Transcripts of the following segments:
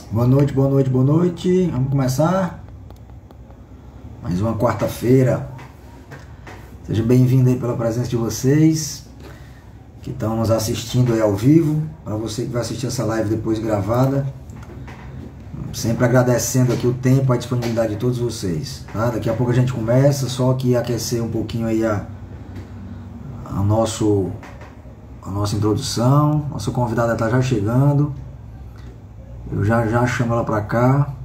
Boa noite, boa noite, boa noite. Vamos começar mais uma quarta-feira. Seja bem-vindo aí pela presença de vocês que estão nos assistindo aí ao vivo. Para você que vai assistir essa live depois gravada, sempre agradecendo aqui o tempo, a disponibilidade de todos vocês. Tá? Daqui a pouco a gente começa, só que aquecer um pouquinho aí a nossa introdução. Nossa convidada está já chegando. Eu já chamo ela para cá.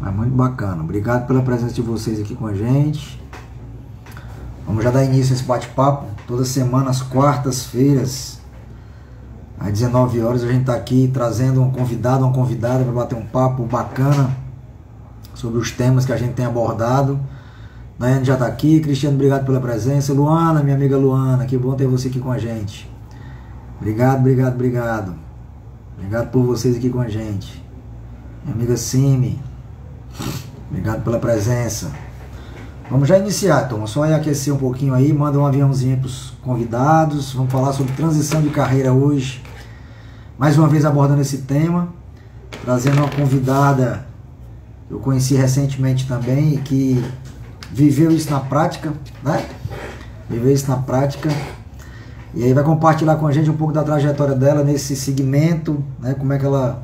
É muito bacana. Obrigado pela presença de vocês aqui com a gente. Vamos já dar início a esse bate-papo. Toda semana, às quartas-feiras, às 19 horas, a gente está aqui trazendo um convidado, uma convidada para bater um papo bacana sobre os temas que a gente tem abordado. Nayane já está aqui. Cristiano, obrigado pela presença. Luana, minha amiga Luana, que bom ter você aqui com a gente. Obrigado, obrigado, obrigado. Obrigado por vocês aqui com a gente. Minha amiga Simi, obrigado pela presença. Vamos já iniciar, turma. Só aí aquecer um pouquinho aí, manda um aviãozinho para os convidados. Vamos falar sobre transição de carreira hoje. Mais uma vez abordando esse tema, trazendo uma convidada que eu conheci recentemente também, que viveu isso na prática, né? Viveu isso na prática. E aí vai compartilhar com a gente um pouco da trajetória dela nesse segmento, né? Como é que ela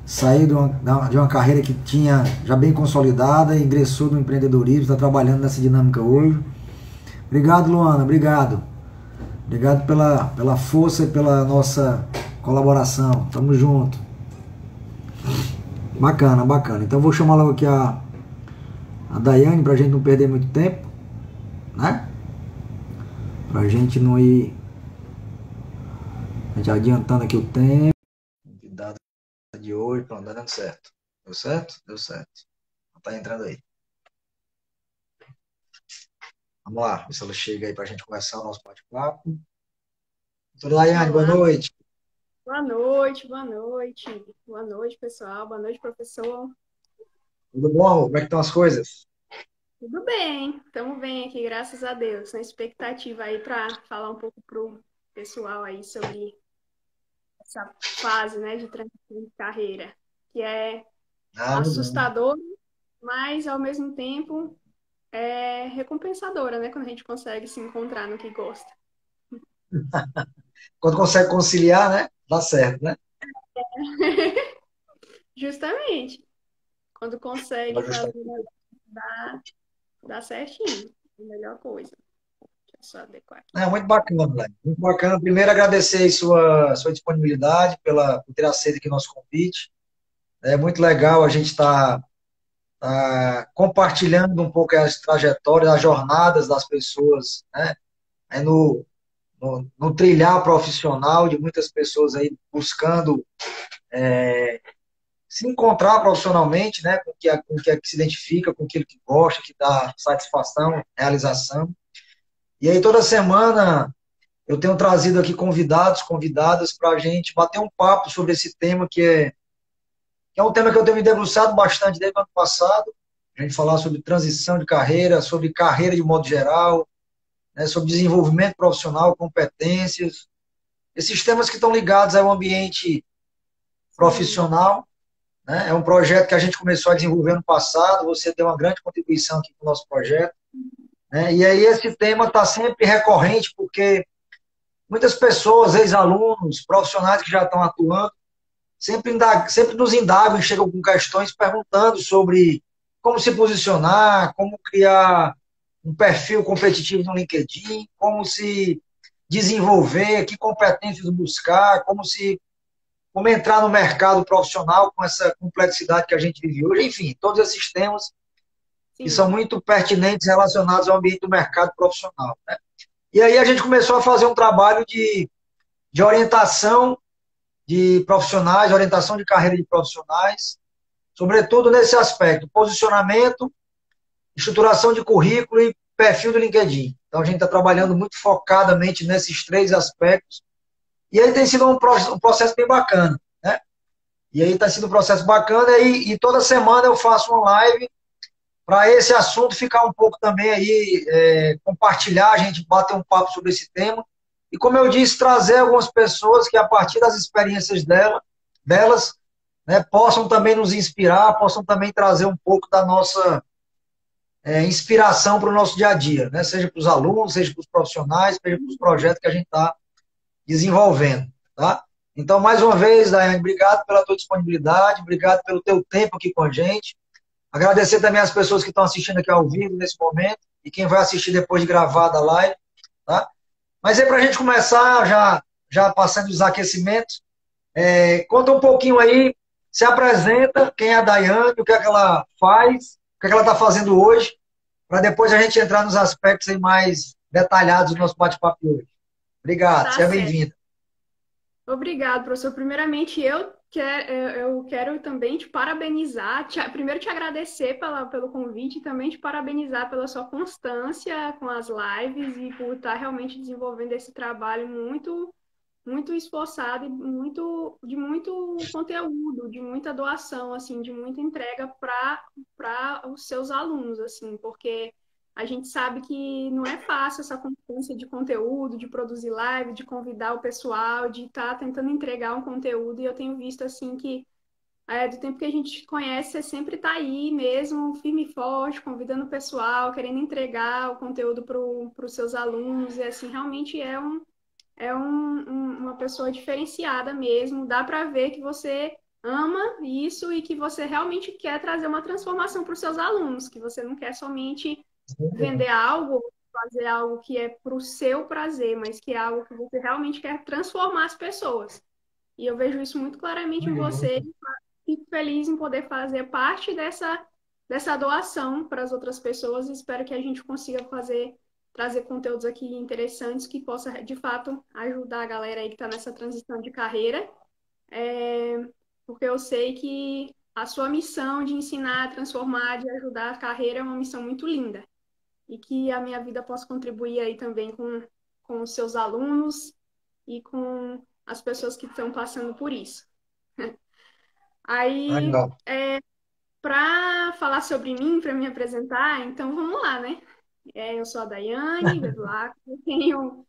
saiu de uma carreira que tinha já bem consolidada, ingressou no empreendedorismo, está trabalhando nessa dinâmica hoje. Obrigado, Luana, obrigado. Obrigado pela força e pela nossa colaboração. Tamo junto. Bacana, bacana. Então vou chamar logo aqui a Daiane para a gente não perder muito tempo, né? Para a gente não ir adiantando aqui o tempo. Convidada de hoje, pronto, tá dando certo. Deu certo? Deu certo. Tá entrando aí. Vamos lá, ver se ela chega aí para a gente começar o nosso bate-papo. Doutora Daiane, boa Olá, noite. boa noite, boa noite. Boa noite, pessoal. Boa noite, professor. Tudo bom? Como é que estão as coisas? Tudo bem? Estamos bem aqui, graças a Deus. Na expectativa aí para falar um pouco pro pessoal aí sobre essa fase, né, de transição de carreira, que é Ah, legal. assustadora, mas ao mesmo tempo é recompensadora, né, quando a gente consegue se encontrar no que gosta. Quando consegue conciliar, né? Dá certo, né? Justamente, quando consegue Ela fazer, justamente. dá certinho. É a melhor coisa. Deixa eu só adequar aqui. É muito bacana, Daiane. Muito bacana. Primeiro, agradecer aí sua disponibilidade por ter aceito aqui nosso convite. É muito legal a gente estar compartilhando um pouco as trajetórias, as jornadas das pessoas, né? É no trilhar profissional de muitas pessoas aí buscando se encontrar profissionalmente, né, com o que se identifica, com aquilo que gosta, que dá satisfação, realização. E aí toda semana eu tenho trazido aqui convidados, convidadas para a gente bater um papo sobre esse tema que é um tema que eu tenho me debruçado bastante desde o ano passado. A gente falar sobre transição de carreira, sobre carreira de modo geral, né, sobre desenvolvimento profissional, competências, esses temas que estão ligados ao ambiente Sim. profissional, né? É um projeto que a gente começou a desenvolver no passado, você deu uma grande contribuição aqui com o nosso projeto, né? E aí esse tema está sempre recorrente, porque muitas pessoas, ex-alunos, profissionais que já estão atuando, sempre nos indagam e chegam com questões perguntando sobre como se posicionar, como criar um perfil competitivo no LinkedIn, como se desenvolver, que competências buscar, como entrar no mercado profissional com essa complexidade que a gente vive hoje, enfim, todos esses temas que são Sim. muito pertinentes relacionados ao ambiente do mercado profissional, né? E aí a gente começou a fazer um trabalho de orientação de profissionais, orientação de carreira de profissionais, sobretudo nesse aspecto, posicionamento, estruturação de currículo e perfil do LinkedIn. Então a gente está trabalhando muito focadamente nesses três aspectos. E aí tem sido um processo bem bacana, né? E aí está sendo um processo bacana e toda semana eu faço uma live para esse assunto ficar um pouco também aí, compartilhar, a gente bater um papo sobre esse tema. E como eu disse, trazer algumas pessoas que a partir das experiências dela delas, né, possam também nos inspirar, possam também trazer um pouco da nossa inspiração para o nosso dia a dia, né? Seja para os alunos, seja para os profissionais, seja para os projetos que a gente está desenvolvendo, tá? Então, mais uma vez, Daiane, obrigado pela tua disponibilidade, obrigado pelo teu tempo aqui com a gente. Agradecer também as pessoas que estão assistindo aqui ao vivo nesse momento e quem vai assistir depois de gravada a live, tá? Mas aí, para a gente começar, já passando os aquecimentos, conta um pouquinho aí, se apresenta, quem é a Daiane, o que é que ela faz, o que é que ela está fazendo hoje, para depois a gente entrar nos aspectos aí mais detalhados do nosso bate-papo de hoje. Obrigado, Tá seja certo. bem-vinda. Obrigado, professor. Primeiramente, eu quero também te parabenizar, primeiro te agradecer pelo convite e também te parabenizar pela sua constância com as lives e por estar realmente desenvolvendo esse trabalho muito esforçado e de muito conteúdo, de muita doação, assim, de muita entrega para os seus alunos, assim, porque a gente sabe que não é fácil essa constância de conteúdo, de produzir live, de convidar o pessoal, de estar tentando entregar um conteúdo, e eu tenho visto, assim, que do tempo que a gente conhece, você sempre está aí mesmo, firme e forte, convidando o pessoal, querendo entregar o conteúdo para os seus alunos, e assim, realmente uma pessoa diferenciada mesmo. Dá para ver que você ama isso e que você realmente quer trazer uma transformação para os seus alunos, que você não quer somente vender algo, fazer algo que é para o seu prazer, mas que é algo que você realmente quer transformar as pessoas. E eu vejo isso muito claramente em você. Fico feliz em poder fazer parte dessa doação para as outras pessoas. Espero que a gente consiga trazer conteúdos aqui interessantes que possa, de fato, ajudar a galera aí que está nessa transição de carreira. É, porque eu sei que a sua missão de ensinar, transformar, de ajudar a carreira é uma missão muito linda. E que a minha vida possa contribuir aí também com os seus alunos e com as pessoas que estão passando por isso. Aí, Legal. para falar sobre mim, para me apresentar, então vamos lá, né? Eu sou a Daiane Bevilacqua, eu tenho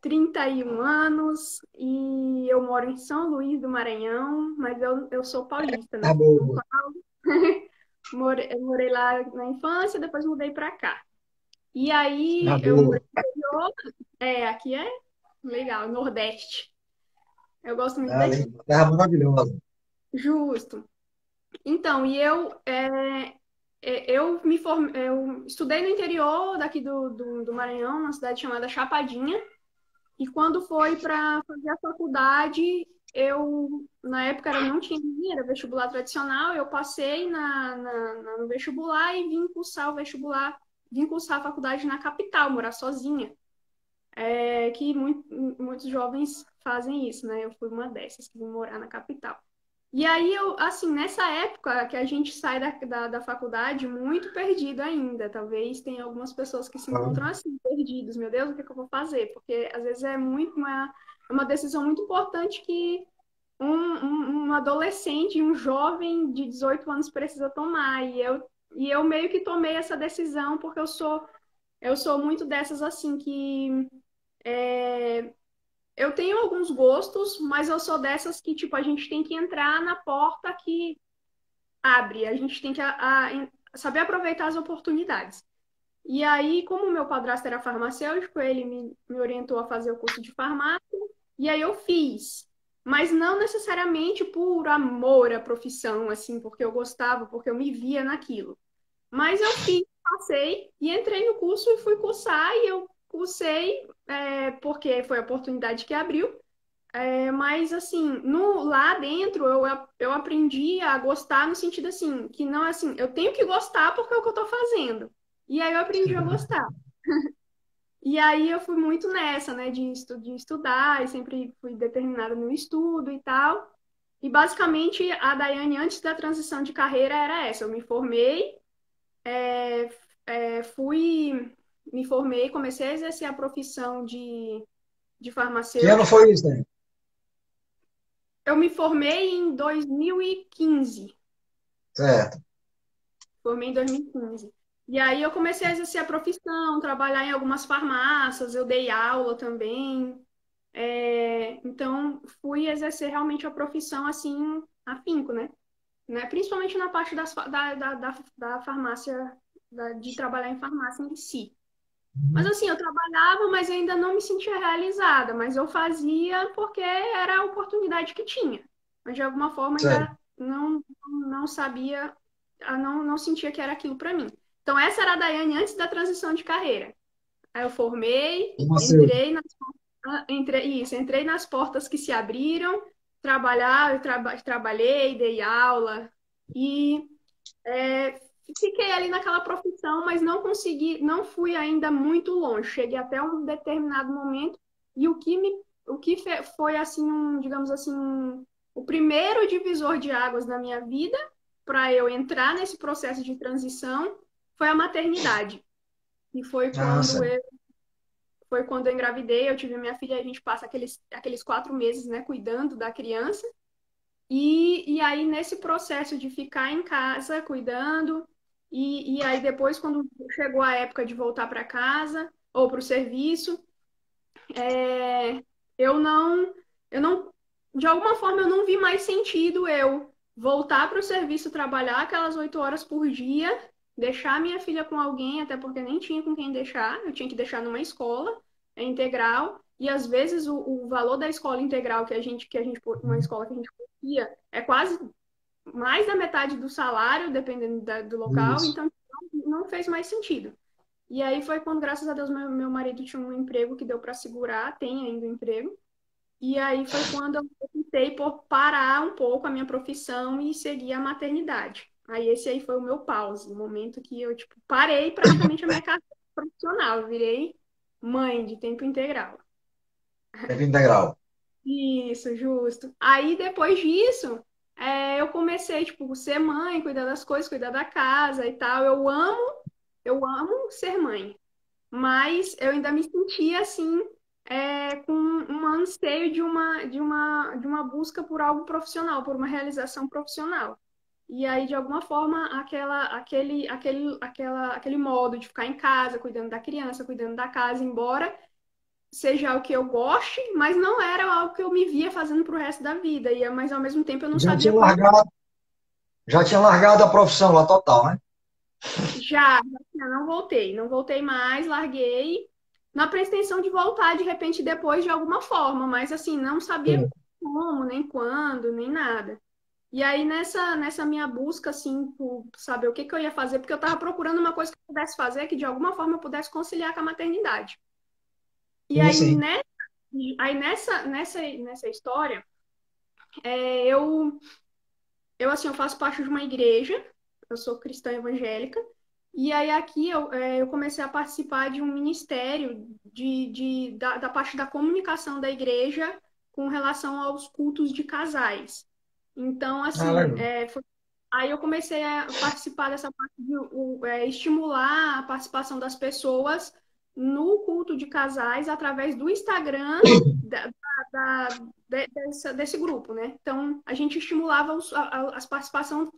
31 anos e eu moro em São Luís do Maranhão, mas eu sou paulista, Tá nasci em São boa. Paulo. Morei lá na infância, depois mudei para cá. E Tá aí eu morei boa. no interior, aqui é legal, Nordeste. Eu gosto muito Ah, daqui. legal. Terra maravilhosa. Justo. Então, eu estudei no interior daqui do Maranhão, uma cidade chamada Chapadinha, e quando foi para fazer a faculdade, na época, não tinha ninguém, era vestibular tradicional, eu passei no vestibular e vim cursar o vestibular, vim cursar a faculdade na capital, morar sozinha. Que muitos jovens fazem isso, né? Eu fui uma dessas que vim morar na capital. E aí, assim, nessa época que a gente sai da faculdade muito perdido ainda, talvez tenha algumas pessoas que se encontram assim, perdidos, meu Deus, o que é que eu vou fazer? Porque às vezes é uma decisão muito importante que um adolescente, um jovem de 18 anos precisa tomar. E eu meio que tomei essa decisão porque eu sou muito dessas assim que é, eu tenho alguns gostos, mas eu sou dessas que, tipo, a gente tem que entrar na porta que abre. A gente tem que saber aproveitar as oportunidades. E aí, como o meu padrasto era farmacêutico, ele me orientou a fazer o curso de farmácia, e aí eu fiz. Mas não necessariamente por amor à profissão, assim, porque eu gostava, porque eu me via naquilo. Mas eu fiz, passei e entrei no curso e fui cursar, e eu cursei porque foi a oportunidade que abriu. Mas assim, lá dentro eu aprendi a gostar no sentido assim, que não é assim, eu tenho que gostar porque é o que eu tô fazendo. E aí eu aprendi a gostar. E aí eu fui muito nessa, né, de estudar, e sempre fui determinada no estudo e tal. E basicamente a Daiane, antes da transição de carreira, era essa. Eu me formei, é, me formei, comecei a exercer a profissão de Que ano farmacêutica. foi isso, né? Eu me formei em 2015. Certo. Formei em 2015. E aí eu comecei a exercer a profissão, trabalhar em algumas farmácias, eu dei aula também. Então, fui exercer realmente a profissão assim, afinco, né? Principalmente na parte da farmácia, de trabalhar em farmácia em si. Mas Uhum. assim, eu trabalhava, mas ainda não me sentia realizada, mas eu fazia porque era a oportunidade que tinha. Mas de alguma forma Sério. ainda não sabia, não sentia que era aquilo para mim. Então essa era a Daiane antes da transição de carreira. Aí eu formei, E você? entrei nas portas que se abriram, trabalhei, dei aula e é, fiquei ali naquela profissão, mas não consegui, não fui ainda muito longe. Cheguei até um determinado momento e foi assim, digamos assim, o primeiro divisor de águas na minha vida para eu entrar nesse processo de transição foi a maternidade. E Ah, sério. foi quando eu engravidei, eu tive minha filha, a gente passa aqueles 4 meses, né, cuidando da criança. E aí, nesse processo de ficar em casa cuidando, e aí depois, quando chegou a época de voltar para casa ou para o serviço, é, eu não, eu não, de alguma forma, eu não vi mais sentido eu voltar para o serviço, trabalhar aquelas 8 horas por dia, deixar minha filha com alguém, até porque nem tinha com quem deixar, eu tinha que deixar numa escola integral, e às vezes o valor da escola integral uma escola que a gente ia, é quase mais da metade do salário, dependendo do local, Isso. então não fez mais sentido. E aí foi quando, graças a Deus, meu marido tinha um emprego que deu para segurar, tem ainda um emprego. E aí foi quando eu optei por parar um pouco a minha profissão e seguir a maternidade. Aí esse aí foi o meu pause, o momento que eu, tipo, parei praticamente a minha carreira profissional, eu virei mãe de tempo integral. Tempo integral. Isso, justo. Aí depois disso, eu comecei, tipo, ser mãe, cuidar das coisas, cuidar da casa e tal. Eu amo ser mãe. Mas eu ainda me sentia assim, com um anseio de uma busca por algo profissional, por uma realização profissional. E aí, de alguma forma, aquele modo de ficar em casa, cuidando da criança, cuidando da casa, embora seja o que eu goste, mas não era algo que eu me via fazendo para o resto da vida. Mas ao mesmo tempo eu não Já sabia tinha como. largado, já tinha largado a profissão lá total, né? Já, não voltei mais, larguei, na pretensão de voltar de repente depois de alguma forma, mas assim, não sabia Sim. como, nem quando, nem nada. E aí nessa minha busca, assim, por saber o que que eu ia fazer, porque eu estava procurando uma coisa que eu pudesse fazer, que de alguma forma eu pudesse conciliar com a maternidade. E Sim, aí, sim. nessa história, eu faço parte de uma igreja, eu sou cristã evangélica, e aí aqui eu comecei a participar de um ministério da parte da comunicação da igreja com relação aos cultos de casais. Então, Ah, assim, legal. aí eu comecei a participar dessa parte de estimular a participação das pessoas no culto de casais através do Instagram da, desse grupo, né? Então, a gente estimulava as participações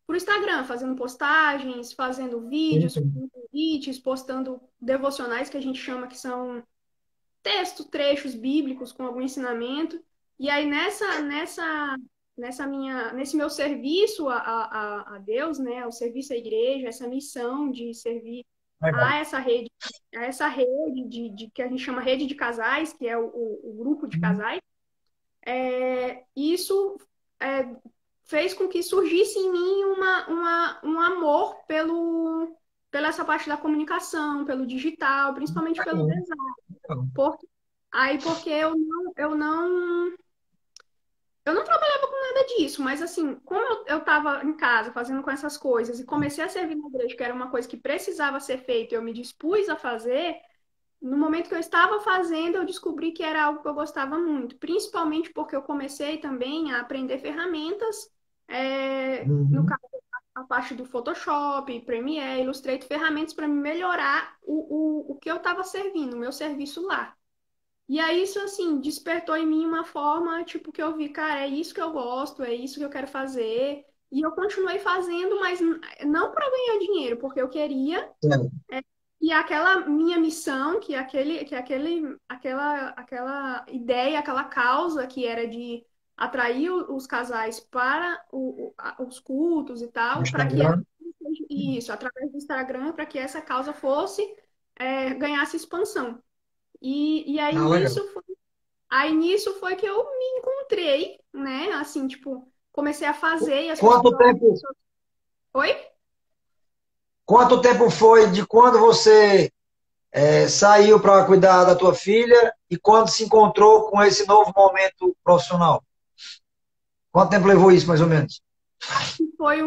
por Instagram, fazendo postagens, fazendo Sim, vídeos, sim. convites, postando devocionais que a gente chama que são trechos bíblicos com algum ensinamento. E aí nesse meu serviço a Deus, né, ao serviço à igreja, essa missão de servir Legal. a essa rede que a gente chama rede de casais, que é o grupo de Uhum. casais, isso é, fez com que surgisse em mim um amor pela essa parte da comunicação, pelo digital, principalmente pelo Legal. design. Legal. Porque eu não trabalhava com nada disso, mas assim, como eu estava em casa fazendo com essas coisas e comecei a servir na igreja, que era uma coisa que precisava ser feita, eu me dispus a fazer, no momento que eu estava fazendo, eu descobri que era algo que eu gostava muito, principalmente porque eu comecei também a aprender ferramentas, no Uhum. caso, a parte do Photoshop, Premiere, Illustrator, ferramentas para melhorar o que eu estava servindo, o meu serviço lá. E aí isso, assim, despertou em mim uma forma, tipo, que eu vi, cara, é isso que eu gosto, é isso que eu quero fazer. E eu continuei fazendo, mas não para ganhar dinheiro, porque eu queria Sério. E aquela minha missão, aquela ideia, aquela causa que era de atrair os casais para os cultos e No tal, para que Instagram. isso, através do Instagram, para que essa causa fosse ganhasse expansão. E Ah, legal. aí nisso foi que eu me encontrei, né? Assim, tipo, comecei a fazer e as pessoas, Quanto algumas tempo, pessoas, oi? quanto tempo foi de quando você saiu para cuidar da tua filha e quando se encontrou com esse novo momento profissional? Quanto tempo levou isso, mais ou menos? Foi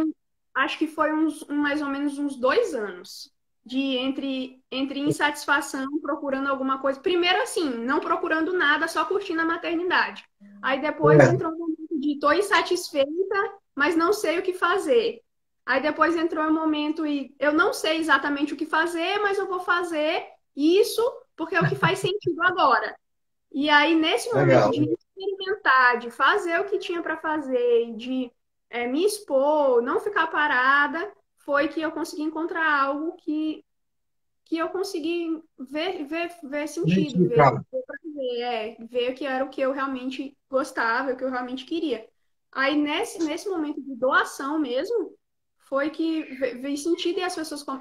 acho que foi mais ou menos uns 2 anos de entre insatisfação, procurando alguma coisa. Primeiro, assim, não procurando nada, só curtindo a maternidade. Aí depois É, entrou um momento de tô insatisfeita, mas não sei o que fazer. Aí depois entrou um momento e eu não sei exatamente o que fazer, mas eu vou fazer isso porque é o que faz sentido agora. E aí, nesse momento legal. de experimentar, de fazer o que tinha para fazer, de me expor, não ficar parada, foi que eu consegui encontrar algo que eu consegui ver sentido, Identificar. ver prazer, ver que era o que eu realmente gostava, o que eu realmente queria. Aí, nesse momento de doação mesmo, foi que veio sentido e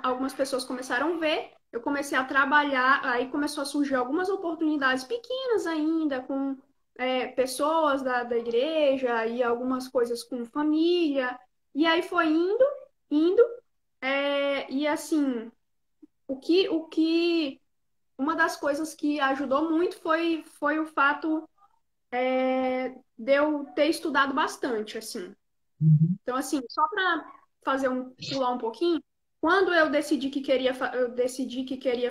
algumas pessoas começaram a ver. Eu comecei a trabalhar, aí começou a surgir algumas oportunidades pequenas ainda, com pessoas da igreja e algumas coisas com família. E aí foi indo, e assim, uma das coisas que ajudou muito foi o fato de eu ter estudado bastante, assim. Uhum. Então, assim, só para pular um pouquinho, quando eu decidi que queria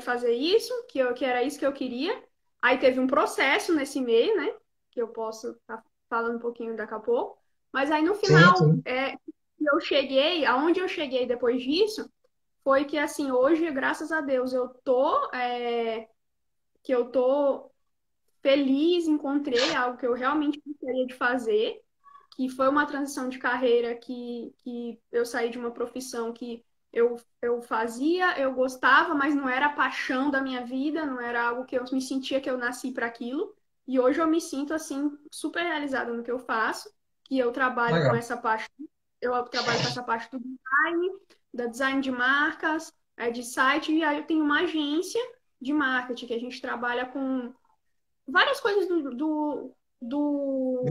fazer isso, que era isso que eu queria, aí teve um processo nesse meio, né? Que eu posso estar falando um pouquinho daqui a pouco. Mas aí no Sim, final, sim. aonde eu cheguei depois disso, foi que assim, hoje, graças a Deus, que eu tô feliz, encontrei algo que eu realmente gostaria de fazer, que foi uma transição de carreira que eu saí de uma profissão que eu fazia, eu gostava, mas não era a paixão da minha vida, não era algo que eu me sentia que eu nasci para aquilo. E hoje eu me sinto assim super realizada no que eu faço, que eu trabalho com Legal. essa parte, eu trabalho com essa parte do design, da design de marcas, de site, e aí eu tenho uma agência de marketing que a gente trabalha com várias coisas do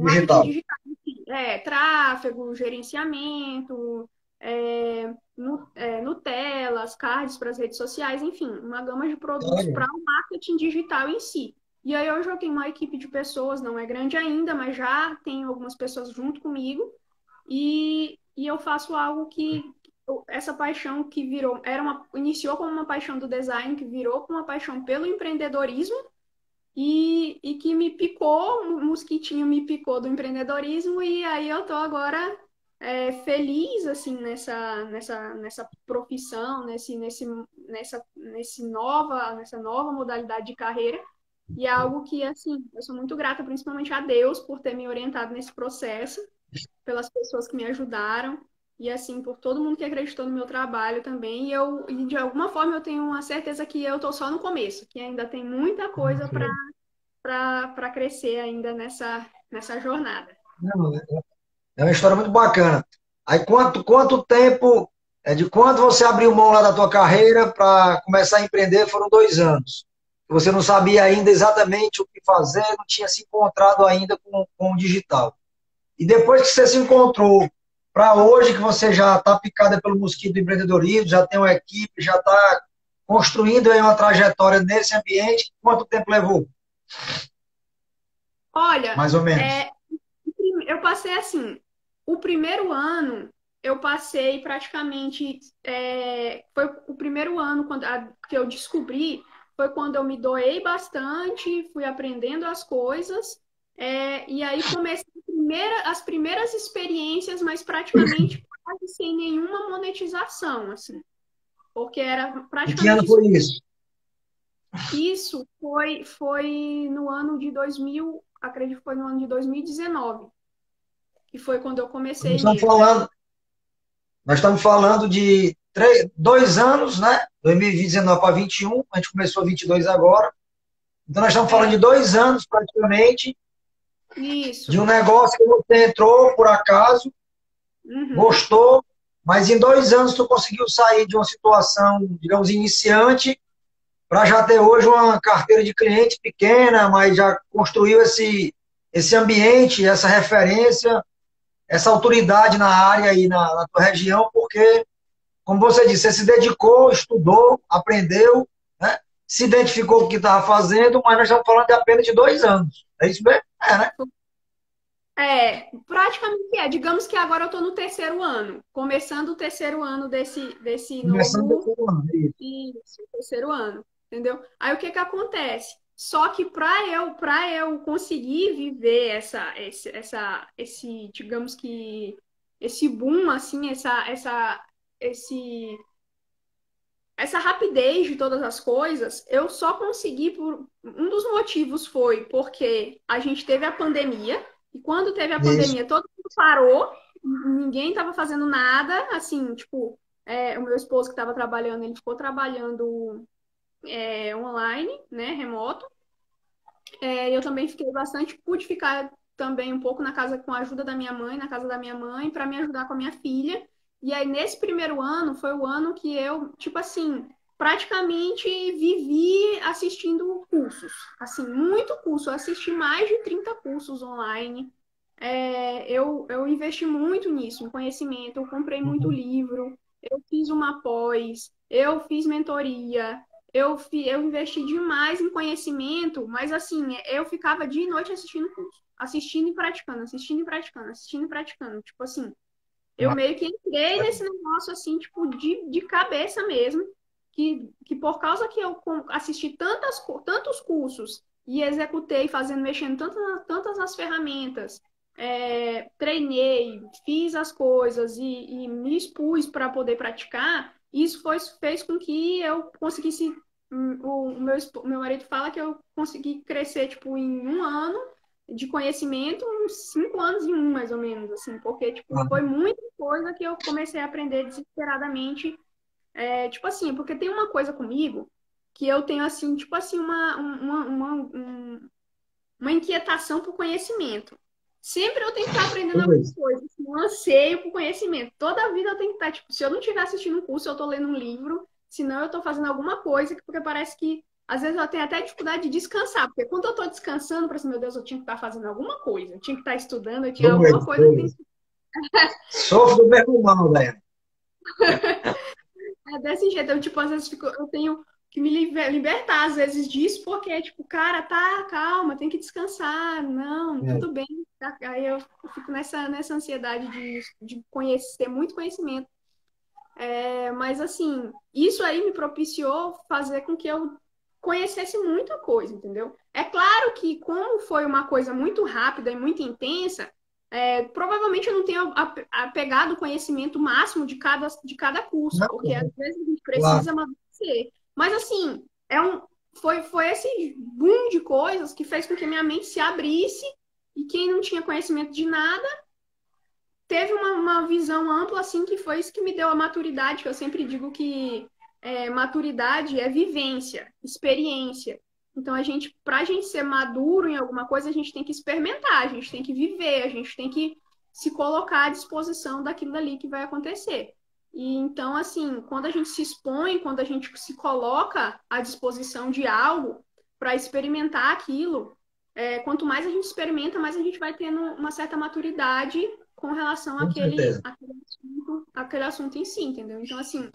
marketing Digital. digital. Enfim. Tráfego, gerenciamento, Nutelas, cards para as redes sociais, enfim, uma gama de produtos Legal. para o marketing digital em si. E aí hoje eu tenho uma equipe de pessoas, não é grande ainda, mas já tenho algumas pessoas junto comigo, e eu faço algo que essa paixão que iniciou como uma paixão do design, que virou como uma paixão pelo empreendedorismo, e que me picou, o mosquitinho me picou do empreendedorismo, e aí eu tô agora feliz, assim, nessa profissão, nessa nova modalidade de carreira, e é algo que, assim, eu sou muito grata, principalmente a Deus, por ter me orientado nesse processo, pelas pessoas que me ajudaram, e, assim, por todo mundo que acreditou no meu trabalho também, e de alguma forma eu tenho uma certeza que eu tô só no começo, que ainda tem muita coisa para crescer ainda nessa jornada. Não, é uma história muito bacana. Aí quanto tempo, de quando você abriu mão lá da tua carreira para começar a empreender, foram 2 anos. Você não sabia ainda exatamente o que fazer, não tinha se encontrado ainda com o digital. E depois que você se encontrou, para hoje que você já está picada pelo mosquito do empreendedorismo, já tem uma equipe, já está construindo aí uma trajetória nesse ambiente, quanto tempo levou? Olha, Mais ou menos. eu passei assim, o primeiro ano eu passei praticamente, foi o primeiro ano que eu descobri, foi quando eu me doei bastante, fui aprendendo as coisas, e aí comecei as primeiras experiências, mas praticamente quase sem nenhuma monetização, assim, porque era E que ano praticamente foi isso? isso foi no ano de 2000, acredito que foi no ano de 2019, que foi quando eu Nós comecei estamos mesmo. falando, nós estamos falando de dois anos, né? 2019 para 21, a gente começou 22 agora. Então, nós estamos falando de É, 2 anos, praticamente, de isso. um negócio que você entrou por acaso, Uhum. gostou, mas em 2 anos tu conseguiu sair de uma situação, digamos, iniciante, para já ter hoje uma carteira de cliente pequena, mas já construiu esse ambiente, essa referência, essa autoridade na área e na tua região, porque, como você disse, você se dedicou, estudou, aprendeu, né? Se identificou com o que estava fazendo, mas nós estamos falando de apenas de 2 anos. É isso mesmo? É, né? Praticamente é. Digamos que agora eu estou no terceiro ano, começando o terceiro ano desse Começando novo. desse ano. Isso, terceiro ano, entendeu? Aí o que que acontece? Só que para eu conseguir viver digamos que esse boom assim, esse essa rapidez de todas as coisas, eu só consegui por um dos motivos foi porque a gente teve a pandemia e quando teve a Isso. pandemia todo mundo parou, ninguém estava fazendo nada, assim, tipo, o meu esposo que estava trabalhando, ele ficou trabalhando online, né, remoto. Eu também fiquei bastante, pude ficar também um pouco na casa com a ajuda da minha mãe, na casa da minha mãe, para me ajudar com a minha filha. E aí, nesse primeiro ano, foi o ano que eu, tipo assim, praticamente vivi assistindo cursos. Assim, muito curso. Eu assisti mais de 30 cursos online. Eu investi muito nisso, em conhecimento. Eu comprei muito livro. Eu fiz uma pós. Eu fiz mentoria. Eu investi demais em conhecimento, mas assim, eu ficava dia e noite assistindo curso, assistindo e praticando, assistindo e praticando, assistindo e praticando. Tipo assim, eu meio que entrei nesse negócio assim, tipo, de cabeça mesmo, que por causa que eu assisti tantos cursos e executei fazendo, mexendo tantas as ferramentas, treinei, fiz as coisas e me expus para poder praticar, isso fez com que eu conseguisse. O meu marido fala que eu consegui crescer, tipo, em um ano de conhecimento, uns 5 anos em um, mais ou menos, assim, porque, tipo, foi muita coisa que eu comecei a aprender desesperadamente. Tipo assim, porque tem uma coisa comigo que eu tenho, assim, tipo assim, uma inquietação por conhecimento. Sempre eu tenho que estar aprendendo alguma Pois. coisa, assim, um anseio por conhecimento. Toda a vida eu tenho que estar, tipo, se eu não estiver assistindo um curso, eu estou lendo um livro, senão eu estou fazendo alguma coisa, porque parece que, às vezes, eu tenho até dificuldade de descansar, porque quando eu estou descansando, parece, meu Deus, eu tinha que estar fazendo alguma coisa, eu tinha que estar estudando, eu tinha alguma Dois, coisa que tem dois. Sofro do mesmo mal, velho. desse jeito. Eu, tipo, às vezes eu tenho que me libertar, às vezes, disso, porque, tipo, cara, tá, calma, tem que descansar, não, É. tudo bem. Aí eu fico nessa ansiedade de conhecer, ter muito conhecimento. Mas, assim, isso aí me propiciou fazer com que eu conhecesse muita coisa, entendeu? É claro que, como foi uma coisa muito rápida e muito intensa, provavelmente eu não tenho pegado o conhecimento máximo de cada curso, Não, porque às vezes a gente claro. precisa amadurecer. Mas, assim, foi esse boom de coisas que fez com que minha mente se abrisse e quem não tinha conhecimento de nada teve uma visão ampla, assim, que foi isso que me deu a maturidade, que eu sempre digo que maturidade é vivência, experiência. Então, para a gente ser maduro em alguma coisa, a gente tem que experimentar, a gente tem que viver, a gente tem que se colocar à disposição daquilo ali que vai acontecer. E então, assim, quando a gente se expõe, quando a gente se coloca à disposição de algo para experimentar aquilo, quanto mais a gente experimenta, mais a gente vai tendo uma certa maturidade com relação Com certeza. àquele assunto em si, entendeu? Então, assim,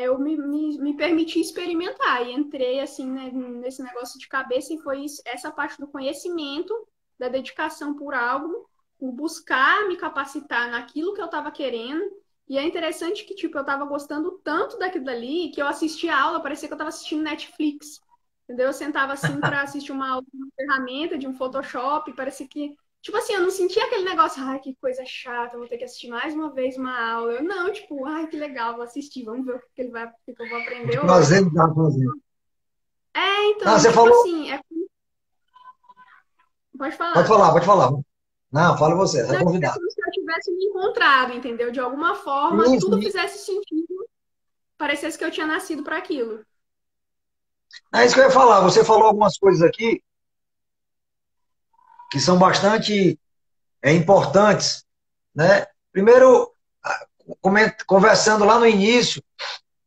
eu me permiti experimentar e entrei, assim, né, nesse negócio de cabeça e foi essa parte do conhecimento, da dedicação por algo, por buscar me capacitar naquilo que eu estava querendo. E é interessante que, tipo, eu estava gostando tanto daquilo dali que eu assistia a aula, parecia que eu estava assistindo Netflix. Entendeu? Eu sentava assim para assistir uma aula de uma ferramenta, de um Photoshop, parecia que tipo assim, eu não sentia aquele negócio, ai, que coisa chata, vou ter que assistir mais uma vez uma aula. Eu não, tipo, ai, que legal, vou assistir, vamos ver o que eu vou aprender De hoje. prazer em estar fazendo. Ah, Então, você tipo falou. assim, pode Pode falar. falar, pode falar. Não, fala você, é Não, é convidado. como se eu tivesse me encontrado, entendeu? De alguma forma, Sim, tudo sim. fizesse sentido. parecesse que eu tinha nascido para aquilo. É isso que eu ia falar. Você falou algumas coisas aqui que são bastante importantes, né? Primeiro, conversando lá no início,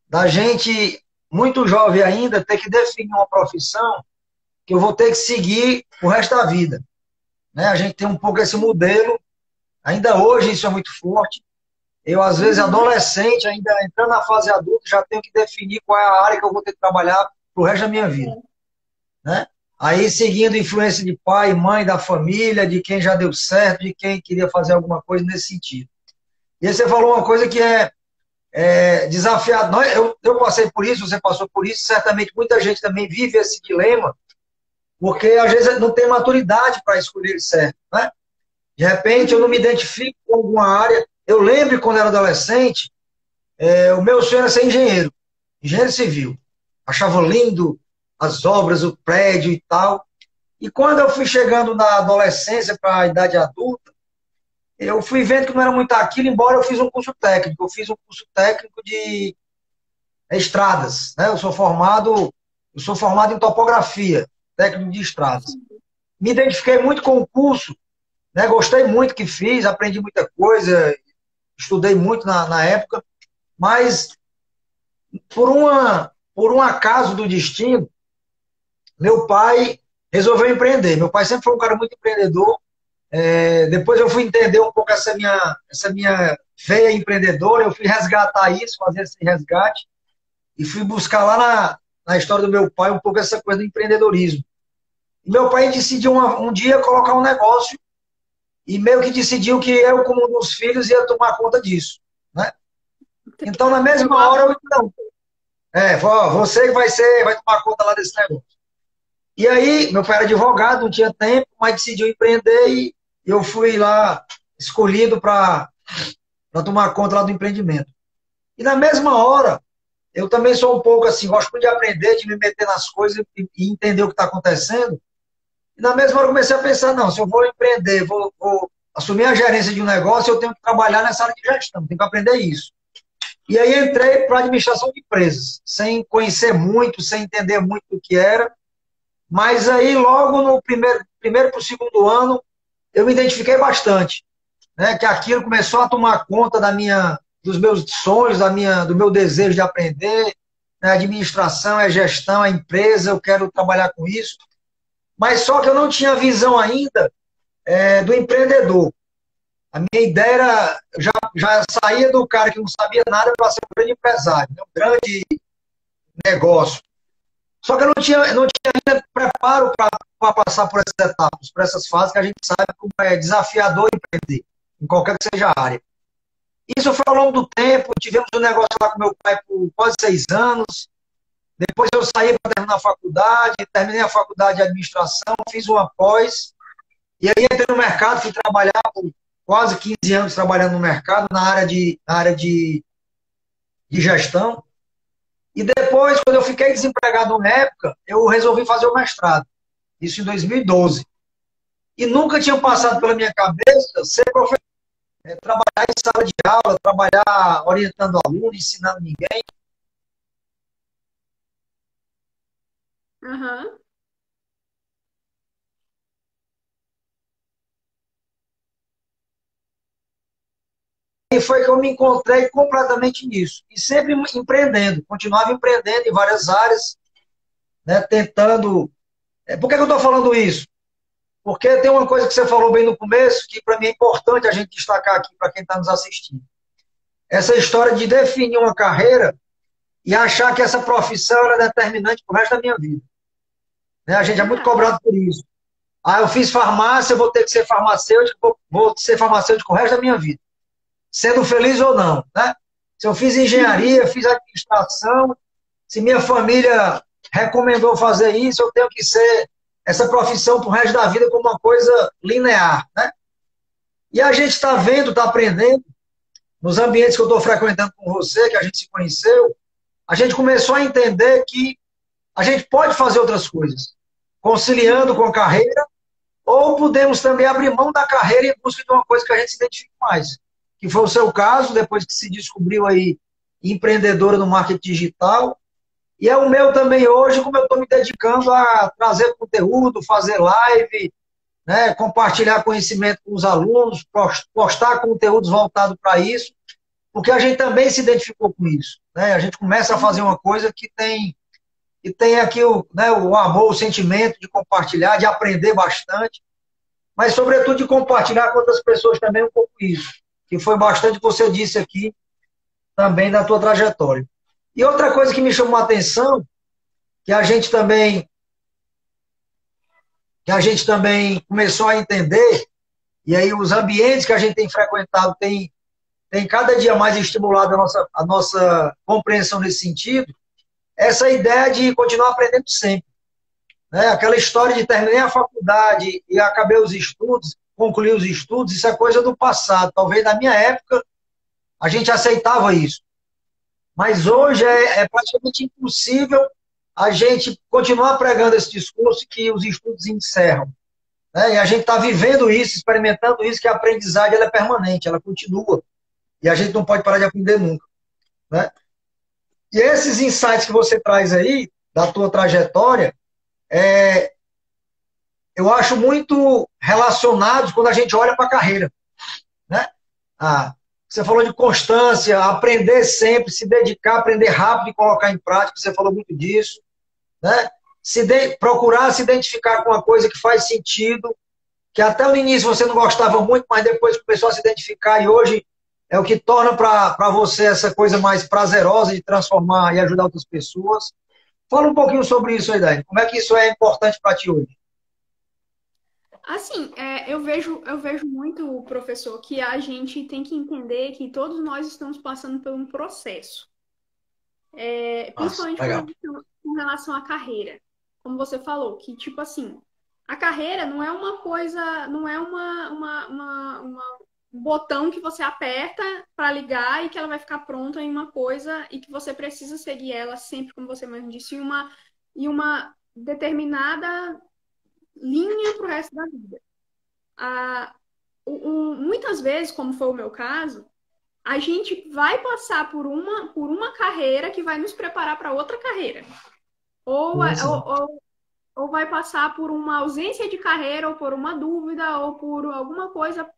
da gente, muito jovem ainda, ter que definir uma profissão que eu vou ter que seguir o resto da vida. Né? A gente tem um pouco esse modelo, ainda hoje isso é muito forte. Eu, às vezes, adolescente, ainda entrando na fase adulta, já tenho que definir qual é a área que eu vou ter que trabalhar pro resto da minha vida. Né? Aí, seguindo influência de pai, mãe, da família, de quem já deu certo, de quem queria fazer alguma coisa nesse sentido. E aí você falou uma coisa que é desafiado. Eu passei por isso, você passou por isso, certamente muita gente também vive esse dilema, porque às vezes não tem maturidade para escolher certo. Né? De repente eu não me identifico com alguma área. Eu lembro quando era adolescente, o meu sonho era ser engenheiro, engenheiro civil. Achava lindo as obras, o prédio e tal. E quando eu fui chegando na adolescência para a idade adulta, eu fui vendo que não era muito aquilo, embora eu fiz um curso técnico. Eu fiz um curso técnico de estradas. Né? Eu sou formado em topografia, técnico de estradas. Me identifiquei muito com o curso, né? Gostei muito que fiz, aprendi muita coisa, estudei muito na época, mas por um acaso do destino, meu pai resolveu empreender. Meu pai sempre foi um cara muito empreendedor. Depois eu fui entender um pouco essa minha veia empreendedora, eu fui resgatar isso, fazer esse resgate, e fui buscar lá na história do meu pai um pouco essa coisa do empreendedorismo. E meu pai decidiu um dia colocar um negócio, e meio que decidiu que eu, como um dos filhos, ia tomar conta disso. Né? Então, na mesma hora, eu não. Você que vai tomar conta lá desse negócio. E aí, meu pai era advogado, não tinha tempo, mas decidiu empreender e eu fui lá escolhido para tomar conta lá do empreendimento. E na mesma hora, eu também sou um pouco assim, gosto muito de aprender, de me meter nas coisas e entender o que está acontecendo. E na mesma hora eu comecei a pensar, não, se eu vou empreender, vou assumir a gerência de um negócio, eu tenho que trabalhar nessa área de gestão, tenho que aprender isso. E aí entrei para a administração de empresas, sem conhecer muito, sem entender muito do que era. Mas aí, logo no primeiro para o segundo ano, eu me identifiquei bastante. Né, que aquilo começou a tomar conta dos meus sonhos, do meu desejo de aprender. Né, administração, gestão, empresa, eu quero trabalhar com isso. Mas só que eu não tinha visão ainda do empreendedor. A minha ideia era, já saía do cara que não sabia nada para ser um grande empresário, né, um grande negócio. Só que eu não tinha ainda preparo para passar por essas etapas, por essas fases que a gente sabe como é desafiador empreender, em qualquer que seja a área. Isso foi ao longo do tempo, tivemos um negócio lá com meu pai por quase 6 anos, depois eu saí para terminar a faculdade, terminei a faculdade de administração, fiz uma pós, e aí entrei no mercado, fui trabalhar por quase 15 anos trabalhando no mercado, na área de gestão. E depois, quando eu fiquei desempregado na época, eu resolvi fazer o mestrado. Isso em 2012. E nunca tinha passado pela minha cabeça ser professor, trabalhar em sala de aula, trabalhar orientando aluno, ensinando ninguém. Uhum. E foi que eu me encontrei completamente nisso. E sempre empreendendo, continuava empreendendo em várias áreas, né, tentando. Por que eu estou falando isso? Porque tem uma coisa que você falou bem no começo, que para mim é importante a gente destacar aqui para quem está nos assistindo. Essa história de definir uma carreira e achar que essa profissão é determinante para o resto da minha vida. Né? A gente é muito cobrado por isso. Eu fiz farmácia, eu vou ter que ser farmacêutico, vou ser farmacêutico o resto da minha vida. Sendo feliz ou não. Né? Se eu fiz engenharia, fiz administração, se minha família recomendou fazer isso, eu tenho que ser essa profissão para o resto da vida como uma coisa linear. Né? E a gente está vendo, está aprendendo, nos ambientes que eu estou frequentando com você, que a gente se conheceu, a gente começou a entender que a gente pode fazer outras coisas, conciliando com a carreira, ou podemos também abrir mão da carreira em busca de uma coisa que a gente se identifique mais. Que foi o seu caso, depois que se descobriu aí empreendedora no marketing digital. E é o meu também hoje, como eu estou me dedicando a trazer conteúdo, fazer live, né, compartilhar conhecimento com os alunos, postar conteúdos voltados para isso, porque a gente também se identificou com isso. Né? A gente começa a fazer uma coisa que tem aqui o amor, o sentimento de compartilhar, de aprender bastante, mas, sobretudo, de compartilhar com outras pessoas também um pouco isso, que foi bastante que você disse aqui também na tua trajetória. E outra coisa que me chamou a atenção, que a gente também começou a entender, e aí os ambientes que a gente tem frequentado tem cada dia mais estimulado a nossa compreensão nesse sentido, essa ideia de continuar aprendendo sempre. Né? Aquela história de terminei a faculdade e acabei os estudos, concluí os estudos, isso é coisa do passado. Talvez na minha época a gente aceitava isso. Mas hoje é praticamente impossível a gente continuar pregando esse discurso que os estudos encerram. Né? E a gente está vivendo isso, experimentando isso, que a aprendizagem ela é permanente, ela continua. E a gente não pode parar de aprender nunca. Né? E esses insights que você traz aí, da tua trajetória, eu acho muito relacionados quando a gente olha para a carreira. Né? Você falou de constância, aprender sempre, se dedicar, aprender rápido e colocar em prática, você falou muito disso. Né? Procurar se identificar com uma coisa que faz sentido, que até no início você não gostava muito, mas depois começou a se identificar e hoje é o que torna para você essa coisa mais prazerosa de transformar e ajudar outras pessoas. Fala um pouquinho sobre isso aí, Dani. Como é que isso é importante para ti hoje? Assim, eu vejo muito, professor, que a gente tem que entender que todos nós estamos passando por um processo, Nossa, principalmente legal. com relação à carreira. Como você falou, que tipo assim, a carreira não é uma coisa, não é um botão que você aperta para ligar e que ela vai ficar pronta em uma coisa e que você precisa seguir ela sempre, como você mesmo disse, em uma determinada linha para o resto da vida. Ah, muitas vezes, como foi o meu caso, a gente vai passar por uma carreira que vai nos preparar para outra carreira. Ou, Sim, sim. ou vai passar por uma ausência de carreira, ou por uma dúvida, ou por alguma coisa.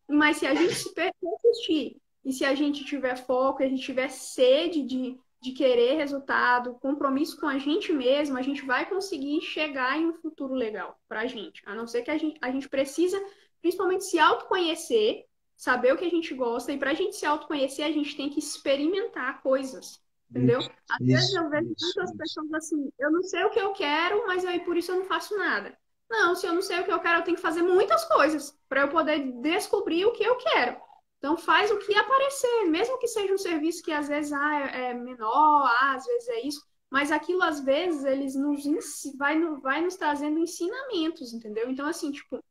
Mas se a gente se persistir, e se a gente tiver foco, e a gente tiver sede de querer resultado, compromisso com a gente mesmo, a gente vai conseguir chegar em um futuro legal para a gente. A não ser que a gente precisa, principalmente, se autoconhecer, saber o que a gente gosta, e para a gente se autoconhecer, a gente tem que experimentar coisas. Entendeu? Isso, Às vezes isso, eu vejo isso, muitas isso. pessoas assim, eu não sei o que eu quero, mas aí por isso eu não faço nada. Não, se eu não sei o que eu quero, eu tenho que fazer muitas coisas para eu poder descobrir o que eu quero. Então faz o que aparecer, mesmo que seja um serviço que às vezes é menor, às vezes é isso, mas aquilo às vezes eles vai nos trazendo ensinamentos, entendeu? Então assim, tipo,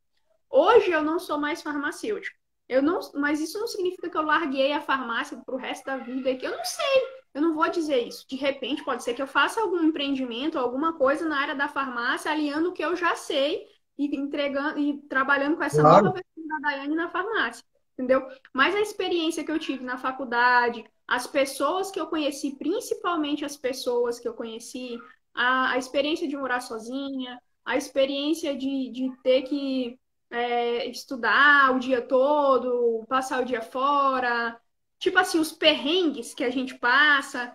hoje eu não sou mais farmacêutica. Eu não, mas isso não significa que eu larguei a farmácia para o resto da vida, e que eu não sei. Eu não vou dizer isso. De repente, pode ser que eu faça algum empreendimento, alguma coisa na área da farmácia, aliando o que eu já sei e entregando e trabalhando com essa nova Claro, versão da Daiane na farmácia, entendeu? Mas a experiência que eu tive na faculdade, as pessoas que eu conheci, principalmente as pessoas que eu conheci, a experiência de morar sozinha, a experiência de ter que estudar o dia todo, passar o dia fora, tipo assim, os perrengues que a gente passa,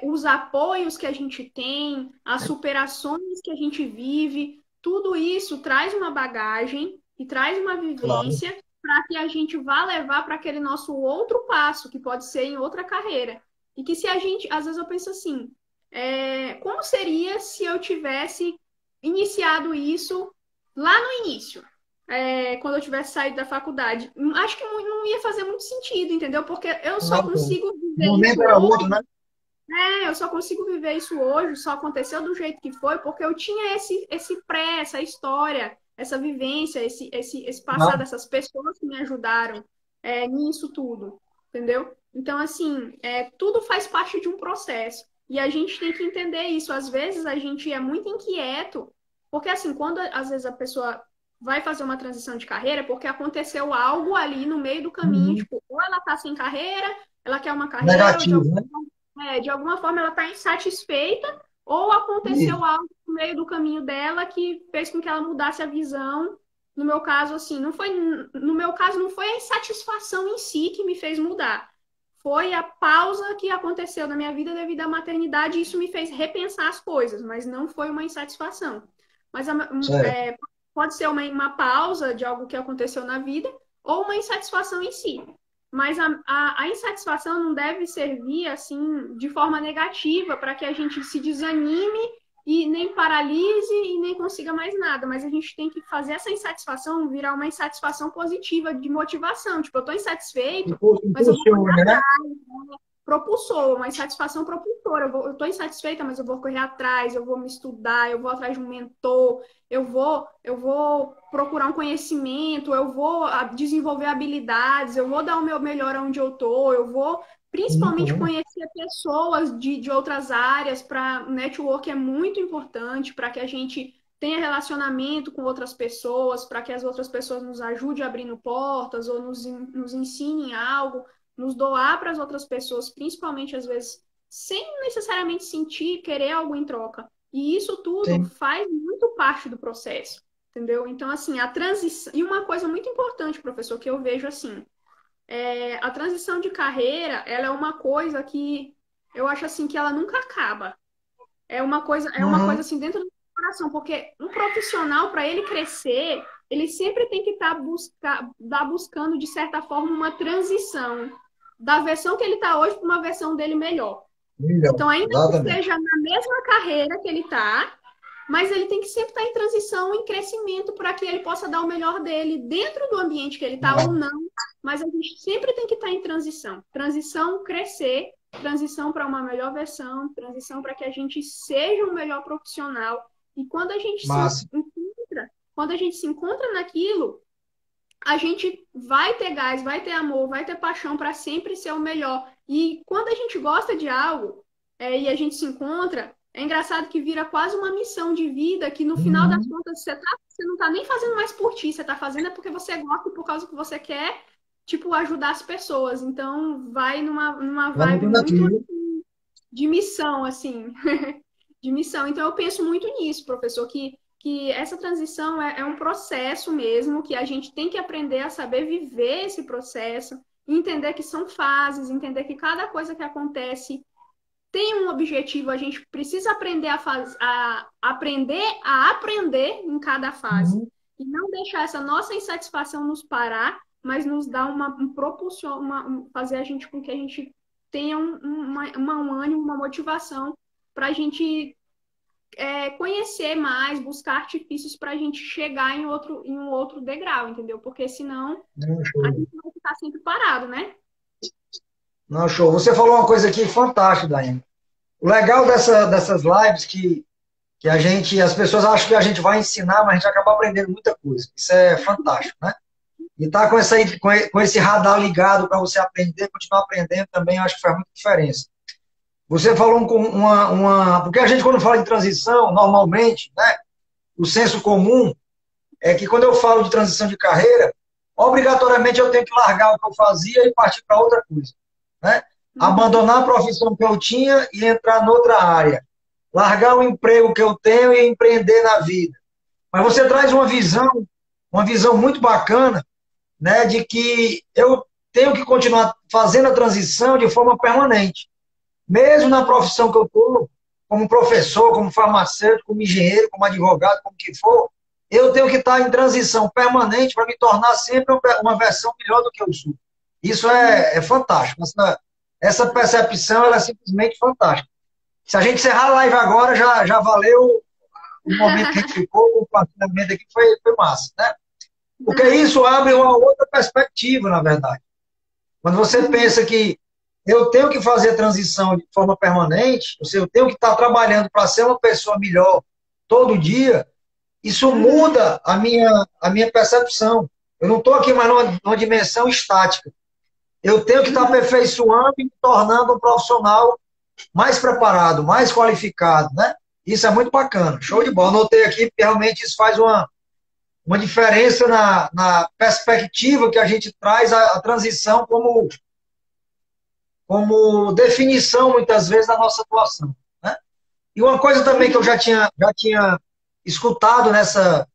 os apoios que a gente tem, as superações que a gente vive, tudo isso traz uma bagagem e traz uma claro. vivência para que a gente vá levar para aquele nosso outro passo, que pode ser em outra carreira. E que se a gente, às vezes eu penso assim, como seria se eu tivesse iniciado isso lá no início? Quando eu tivesse saído da faculdade. Acho que não ia fazer muito sentido, entendeu? Porque eu só Não, o consigo viver momento isso era hoje. outro, né? Eu só consigo viver isso hoje, só aconteceu do jeito que foi, porque eu tinha esse essa história, essa vivência, esse passado, Claro. essas pessoas que me ajudaram nisso tudo, entendeu? Então, assim, tudo faz parte de um processo. E a gente tem que entender isso. Às vezes a gente é muito inquieto, porque assim, quando às vezes a pessoa vai fazer uma transição de carreira porque aconteceu algo ali no meio do caminho, Uhum. tipo, ou ela está sem carreira, ela quer uma carreira, ou Negativo, né? de alguma forma ela está insatisfeita, ou aconteceu Isso. algo no meio do caminho dela que fez com que ela mudasse a visão. No meu caso, assim, não foi, no meu caso, não foi a insatisfação em si que me fez mudar. Foi a pausa que aconteceu na minha vida devido à maternidade, e isso me fez repensar as coisas, mas não foi uma insatisfação. Mas Certo. pode ser uma pausa de algo que aconteceu na vida ou uma insatisfação em si. Mas a insatisfação não deve servir assim de forma negativa para que a gente se desanime e nem paralise e nem consiga mais nada. Mas a gente tem que fazer essa insatisfação virar uma insatisfação positiva de motivação. Tipo, eu estou insatisfeito, mas eu vou correr Impulsiona, né? atrás, né? Propulsor, uma insatisfação propulsora. Eu estou insatisfeita, mas eu vou correr atrás, eu vou me estudar, eu vou atrás de um mentor, eu vou procurar um conhecimento, eu vou desenvolver habilidades, eu vou dar o meu melhor onde eu tô, eu vou principalmente Uhum. conhecer pessoas de outras áreas. Para network é muito importante para que a gente tenha relacionamento com outras pessoas, para que as outras pessoas nos ajudem abrindo portas ou nos ensinem algo, nos doar para as outras pessoas, principalmente às vezes sem necessariamente sentir, querer algo em troca. E isso tudo Sim. faz muito parte do processo, entendeu? Então, assim, a transição. E uma coisa muito importante, professor, que eu vejo assim, a transição de carreira, ela é uma coisa que eu acho assim que ela nunca acaba. É uma coisa Uhum. assim dentro do coração, porque um profissional, para ele crescer, ele sempre tem que estar buscando, de certa forma, uma transição da versão que ele está hoje para uma versão dele melhor. Milhão. Então, ainda que Exatamente. esteja na mesma carreira que ele está, mas ele tem que sempre estar em transição, em crescimento, para que ele possa dar o melhor dele dentro do ambiente que ele está ou É. não. Mas a gente sempre tem que estar em transição. Transição, crescer, transição para uma melhor versão, transição para que a gente seja um melhor profissional. E Massa. quando a gente se encontra naquilo, a gente vai ter gás, vai ter amor, vai ter paixão para sempre ser o melhor. E quando a gente gosta de algo, e a gente se encontra, é engraçado que vira quase uma missão de vida, que no final das Uhum. contas você não está nem fazendo mais por ti, você está fazendo é porque você gosta e por causa que você quer, tipo, ajudar as pessoas. Então vai numa Vai vibe mudando muito aquilo. de missão, assim, de missão. Então eu penso muito nisso, professor, que essa transição é um processo mesmo, que a gente tem que aprender a saber viver esse processo, entender que são fases, entender que cada coisa que acontece tem um objetivo, a gente precisa aprender a aprender em cada fase. Uhum. E não deixar essa nossa insatisfação nos parar, mas nos dar um propulsão, fazer a gente com que a gente tenha um ânimo, uma motivação para a gente conhecer mais, buscar artifícios para a gente chegar em um outro degrau, entendeu? Porque senão Não, a show. gente vai ficar sempre parado, né? Não, show. Você falou uma coisa aqui fantástica, Daiane. O legal dessas lives que as pessoas acham que a gente vai ensinar, mas a gente acaba aprendendo muita coisa. Isso é fantástico, né? E estar com esse radar ligado para você aprender, continuar aprendendo também, eu acho que faz muita diferença. Você falou porque a gente, quando fala em transição, normalmente, né, o senso comum é que quando eu falo de transição de carreira, obrigatoriamente eu tenho que largar o que eu fazia e partir para outra coisa, né? Uhum. Abandonar a profissão que eu tinha e entrar noutra área. Largar o emprego que eu tenho e empreender na vida. Mas você traz uma visão muito bacana, né, de que eu tenho que continuar fazendo a transição de forma permanente. Mesmo na profissão que eu estou, como professor, como farmacêutico, como engenheiro, como advogado, como que for, eu tenho que estar em transição permanente para me tornar sempre uma versão melhor do que eu sou. Isso é fantástico. Essa percepção ela é simplesmente fantástica. Se a gente encerrar a live agora, já valeu o momento que a gente ficou, o compartilhamento aqui foi massa, né? Porque isso abre uma outra perspectiva, na verdade. Quando você Uhum. pensa que eu tenho que fazer a transição de forma permanente, ou seja, eu tenho que estar trabalhando para ser uma pessoa melhor todo dia, isso Uhum. muda a minha percepção. Eu não estou aqui mais numa dimensão estática. Eu tenho que estar Uhum. aperfeiçoando e me tornando um profissional mais preparado, mais qualificado, né? Isso é muito bacana. Show de bola. Anotei aqui, porque realmente isso faz uma diferença na perspectiva que a gente traz a transição como definição, muitas vezes, da nossa atuação. Né? E uma coisa também que eu já tinha escutado nessa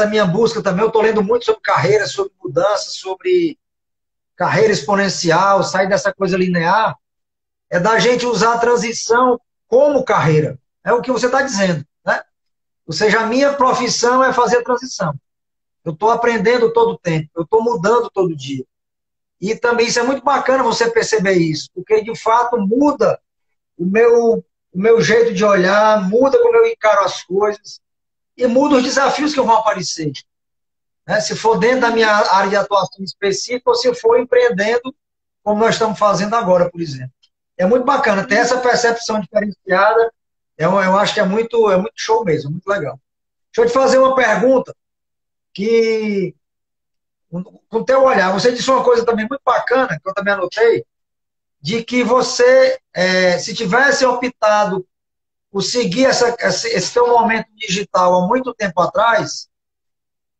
minha busca também, eu estou lendo muito sobre carreira, sobre mudança, sobre carreira exponencial, sair dessa coisa linear, é da gente usar a transição como carreira. É o que você está dizendo. Né? Ou seja, a minha profissão é fazer a transição. Eu estou aprendendo todo o tempo, eu estou mudando todo dia. E também isso é muito bacana você perceber isso, porque de fato muda o meu jeito de olhar, muda como eu encaro as coisas e muda os desafios que vão aparecer. Né? Se for dentro da minha área de atuação específica ou se for empreendendo, como nós estamos fazendo agora, por exemplo. É muito bacana, ter essa percepção diferenciada, eu acho que é muito show mesmo, é muito legal. Deixa eu te fazer uma pergunta que, com o teu olhar, você disse uma coisa também muito bacana, que eu também anotei, de que você, se tivesse optado por seguir esse teu momento digital há muito tempo atrás,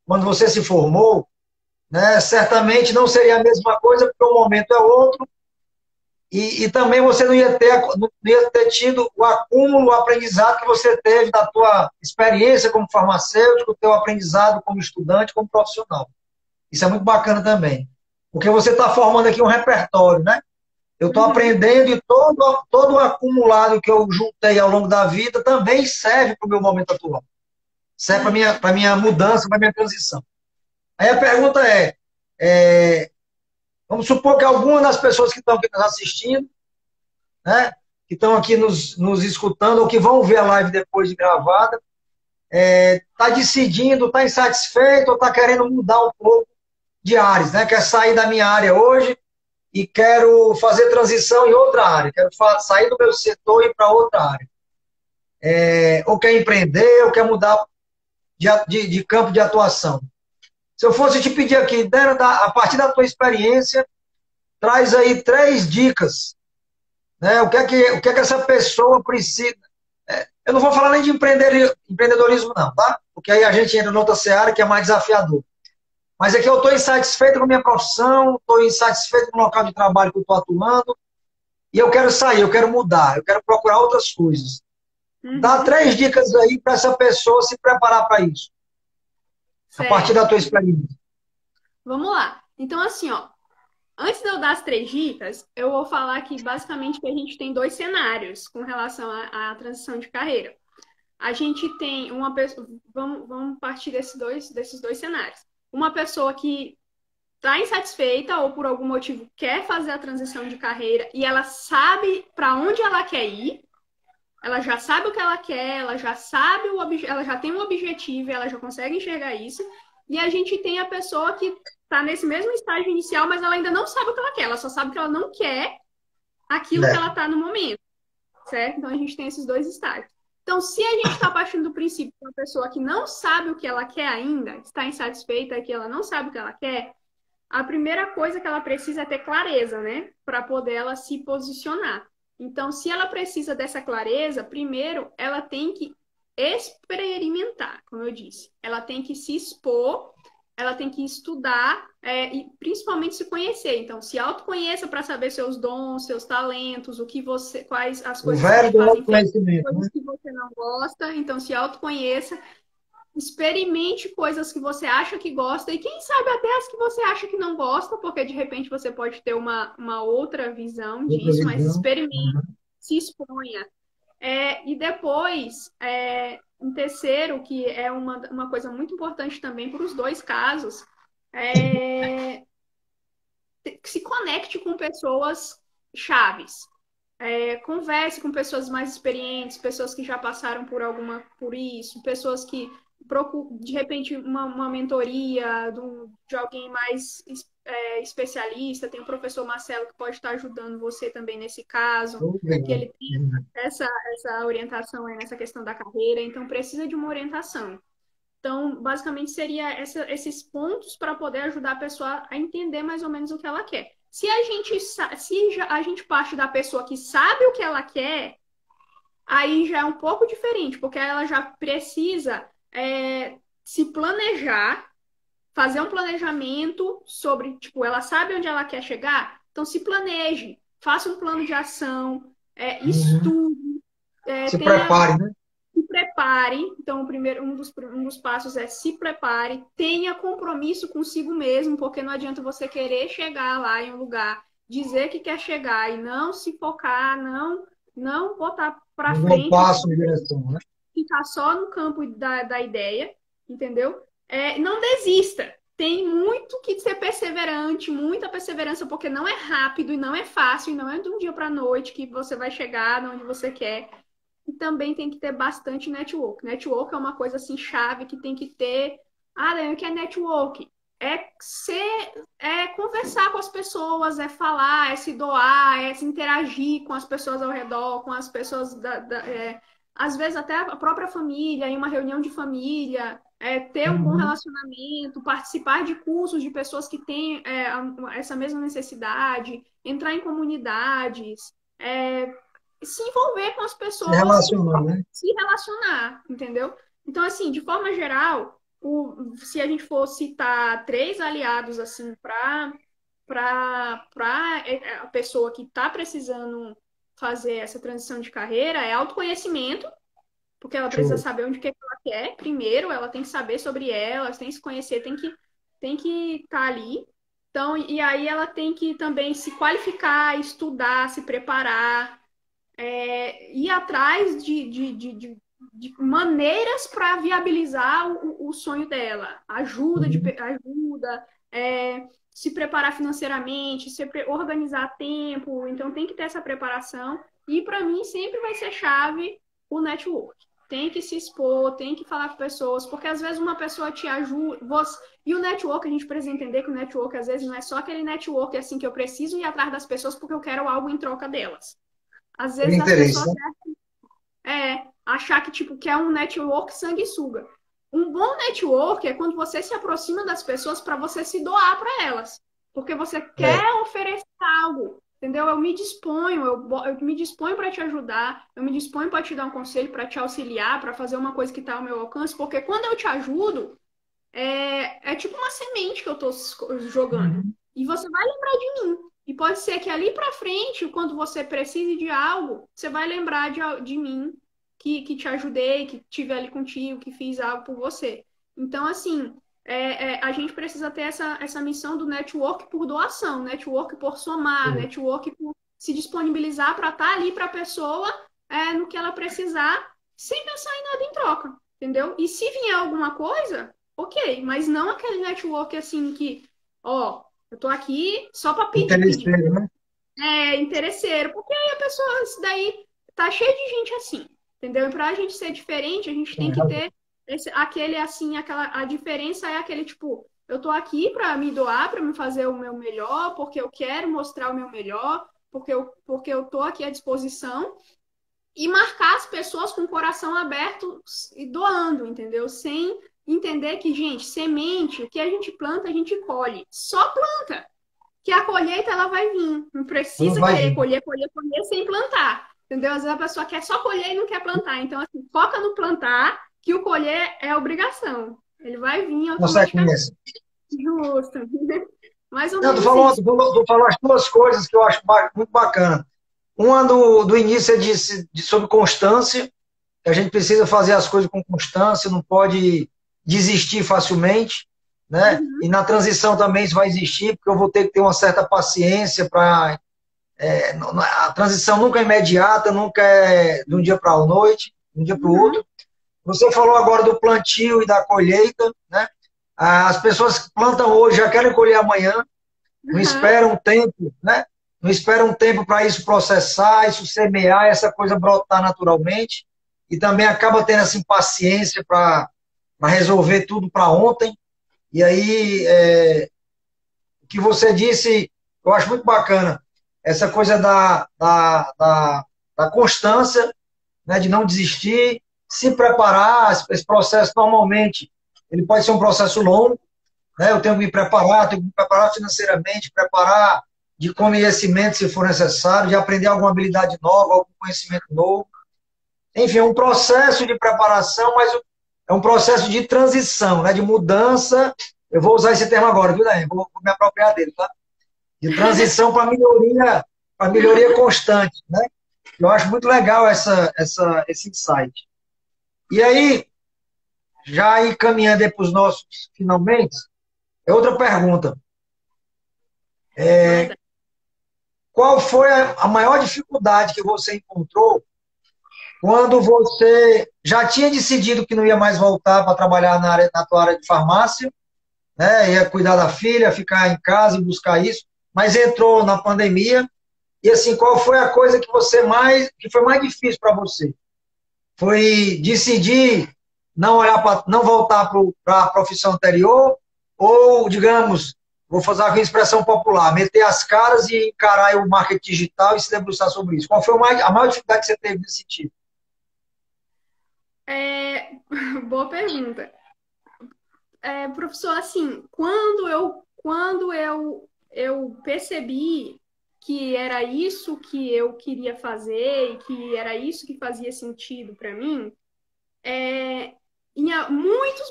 quando você se formou, né, certamente não seria a mesma coisa, porque o momento é outro, e também você não ia ter tido o acúmulo, o aprendizado que você teve da tua experiência como farmacêutico, o teu aprendizado como estudante, como profissional. Isso é muito bacana também. Porque você está formando aqui um repertório, né? Eu estou aprendendo e todo o acumulado que eu juntei ao longo da vida também serve para o meu momento atual. Serve para minha mudança, para minha transição. Aí a pergunta vamos supor que algumas das pessoas que estão aqui nos assistindo, né, que estão aqui nos escutando, ou que vão ver a live depois de gravada, está decidindo, está insatisfeito, ou está querendo mudar um pouco de áreas, né? Quer sair da minha área hoje e quero fazer transição em outra área, quero sair do meu setor e ir para outra área. Ou quer empreender, ou quer mudar de campo de atuação. Se eu fosse te pedir aqui, a partir da tua experiência, traz aí 3 dicas. Né? O que é que essa pessoa precisa? Eu não vou falar nem de empreendedorismo, não, tá? Porque aí a gente entra em outra seara que é mais desafiador. Mas é que eu estou insatisfeito com a minha profissão, estou insatisfeito com o local de trabalho que eu estou atuando, e eu quero sair, eu quero mudar, eu quero procurar outras coisas. Dá 3 dicas aí para essa pessoa se preparar para isso. Certo. A partir da tua experiência. Vamos lá. Então, assim, ó, antes de eu dar as 3 dicas, eu vou falar que basicamente que a gente tem 2 cenários com relação à transição de carreira. A gente tem uma pessoa. Vamos partir desses dois cenários. Uma pessoa que está insatisfeita ou por algum motivo quer fazer a transição de carreira e ela sabe para onde ela quer ir, ela já sabe o que ela quer, ela já sabe ela já tem um objetivo, ela já consegue enxergar isso. E a gente tem a pessoa que está nesse mesmo estágio inicial, mas ela ainda não sabe o que ela quer, ela só sabe que ela não quer aquilo que ela está no momento, certo? Então a gente tem esses 2 estágios. Então, se a gente está partindo do princípio de uma pessoa que não sabe o que ela quer ainda, está insatisfeita, que ela não sabe o que ela quer, a primeira coisa que ela precisa é ter clareza, né? Para poder ela se posicionar. Então, se ela precisa dessa clareza, primeiro ela tem que experimentar, como eu disse. Ela tem que se expor, ela tem que estudar e principalmente se conhecer. Então, se autoconheça para saber seus dons, seus talentos, quais as coisas que te fazem feliz, coisas que você não gosta. Então, se autoconheça. Experimente coisas que você acha que gosta e quem sabe até as que você acha que não gosta, porque de repente você pode ter uma outra visão disso, mas experimente, se exponha. E depois, um terceiro, que é uma coisa muito importante também para os 2 casos, se conecte com pessoas chaves. Converse com pessoas mais experientes, pessoas que já passaram por isso, pessoas que de repente uma mentoria de alguém mais especialista. Tem o professor Marcelo que pode estar ajudando você também nesse caso, que ele tem essa orientação aí nessa questão da carreira, então precisa de uma orientação. Então, basicamente, seria esses pontos para poder ajudar a pessoa a entender mais ou menos o que ela quer. Se a gente parte da pessoa que sabe o que ela quer, aí já é um pouco diferente, porque ela já precisa se planejar, fazer um planejamento sobre, tipo, ela sabe onde ela quer chegar, então se planeje, faça um plano de ação, Uhum. estude, Se tenha, prepare, né? se prepare. Então, o primeiro, um dos passos é se prepare, tenha compromisso consigo mesmo, porque não adianta você querer chegar lá em um lugar, dizer que quer chegar e não se focar, não botar para Não dá um frente, passo em direção, né? ficar só no campo da ideia, entendeu? Não desista. Tem muito que ser perseverante, muita perseverança, porque não é rápido e não é fácil, e não é de um dia para a noite que você vai chegar onde você quer. E também tem que ter bastante network. Network é uma coisa assim chave que tem que ter. Ah, Leandro, o que é network? É conversar com as pessoas, é falar, é se doar, é se interagir com as pessoas ao redor, com as pessoas às vezes até a própria família, em uma reunião de família, ter um bom Uhum. relacionamento, participar de cursos de pessoas que têm essa mesma necessidade, entrar em comunidades, se envolver com as Se pessoas, relacionar, né? se relacionar, entendeu? Então, assim, de forma geral, se a gente for citar três aliados assim para a pessoa que está precisando fazer essa transição de carreira, é autoconhecimento, porque ela precisa Show. saber onde que ela quer. Primeiro, ela tem que saber sobre ela, tem que se conhecer, tem que estar ali. Então, e aí ela tem que também se qualificar, estudar, se preparar, ir atrás de maneiras para viabilizar o sonho dela. Uhum. Ajuda, se preparar financeiramente, organizar tempo. Então, tem que ter essa preparação. E, para mim, sempre vai ser chave o network. Tem que se expor, tem que falar com pessoas, porque às vezes uma pessoa te ajuda. E o network, a gente precisa entender que o network, às vezes, não é só aquele network assim que eu preciso ir atrás das pessoas porque eu quero algo em troca delas. Às Por vezes as interesse, pessoas né? achar que tipo que é um network sanguessuga. Um bom network é quando você se aproxima das pessoas para você se doar para elas, porque você É. quer oferecer algo, entendeu? Eu me disponho para te ajudar, eu me disponho para te dar um conselho, para te auxiliar, para fazer uma coisa que está ao meu alcance, porque quando eu te ajudo, é tipo uma semente que eu estou jogando. Uhum. E você vai lembrar de mim. E pode ser que ali para frente, quando você precise de algo, você vai lembrar de mim, que te ajudei, que estive ali contigo, que fiz algo por você. Então, assim, a gente precisa ter essa missão do network por doação, network por somar, Show. network por se disponibilizar para estar ali para a pessoa no que ela precisar, sem pensar em nada em troca, entendeu? E se vier alguma coisa, ok, mas não aquele network assim que, ó, eu tô aqui só para pedir. Interesseiro, né? Interesseiro, porque aí a pessoa, isso daí tá cheio de gente assim, entendeu? E pra gente ser diferente, a gente tem Tem que razão. ter aquele assim, a diferença é aquele tipo, eu tô aqui para me doar, para me fazer o meu melhor, porque eu quero mostrar o meu melhor, porque eu tô aqui à disposição e marcar as pessoas com o coração aberto e doando, entendeu? Sem entender que, gente, semente, o que a gente planta, a gente colhe. Só planta, que a colheita ela vai vir. Não Ela precisa vai querer vir. colher, colher, colher sem plantar. Entendeu? Às vezes a pessoa quer só colher e não quer plantar. Então, assim, foca no plantar, que o colher é obrigação. Ele vai vir automaticamente. Consequência. Justo. Mais ou Não, menos isso. tu falou as duas coisas que eu acho muito bacana. Uma do início é sobre constância, que a gente precisa fazer as coisas com constância, não pode desistir facilmente, né? Uhum. E na transição também isso vai existir, porque eu vou ter que ter uma certa paciência para. A transição nunca é imediata, nunca é de um dia para a noite, de um dia para o Uhum. outro. Você falou agora do plantio e da colheita, né? As pessoas que plantam hoje já querem colher amanhã, não Uhum. esperam um tempo, né? Não esperam um tempo para isso processar, isso semear, essa coisa brotar naturalmente. E também acaba tendo essa impaciência para resolver tudo para ontem. E aí, o que você disse, eu acho muito bacana. Essa coisa da constância, né, de não desistir, se preparar. Esse processo, normalmente, ele pode ser um processo longo, né? Eu tenho que me preparar financeiramente, preparar de conhecimento, se for necessário, de aprender alguma habilidade nova, algum conhecimento novo. Enfim, é um processo de preparação, mas é um processo de transição, né? De mudança. Eu vou usar esse termo agora, viu, Daí? Vou me apropriar dele, tá? De transição para melhoria constante, né? Eu acho muito legal esse insight. E aí, já ir caminhando para os nossos finalmente, é outra pergunta. Manda. Qual foi a maior dificuldade que você encontrou quando você já tinha decidido que não ia mais voltar para trabalhar na tua área de farmácia, né? Ia cuidar da filha, ficar em casa e buscar isso, mas entrou na pandemia e assim, qual foi a coisa que foi mais difícil para você? Foi decidir não voltar para a profissão anterior ou, digamos, vou fazer uma expressão popular, meter as caras e encarar o marketing digital e se debruçar sobre isso? Qual foi a maior dificuldade que você teve nesse sentido? É, boa pergunta. Professor, assim, quando eu percebi que era isso que eu queria fazer e que era isso que fazia sentido para mim, é, em muitos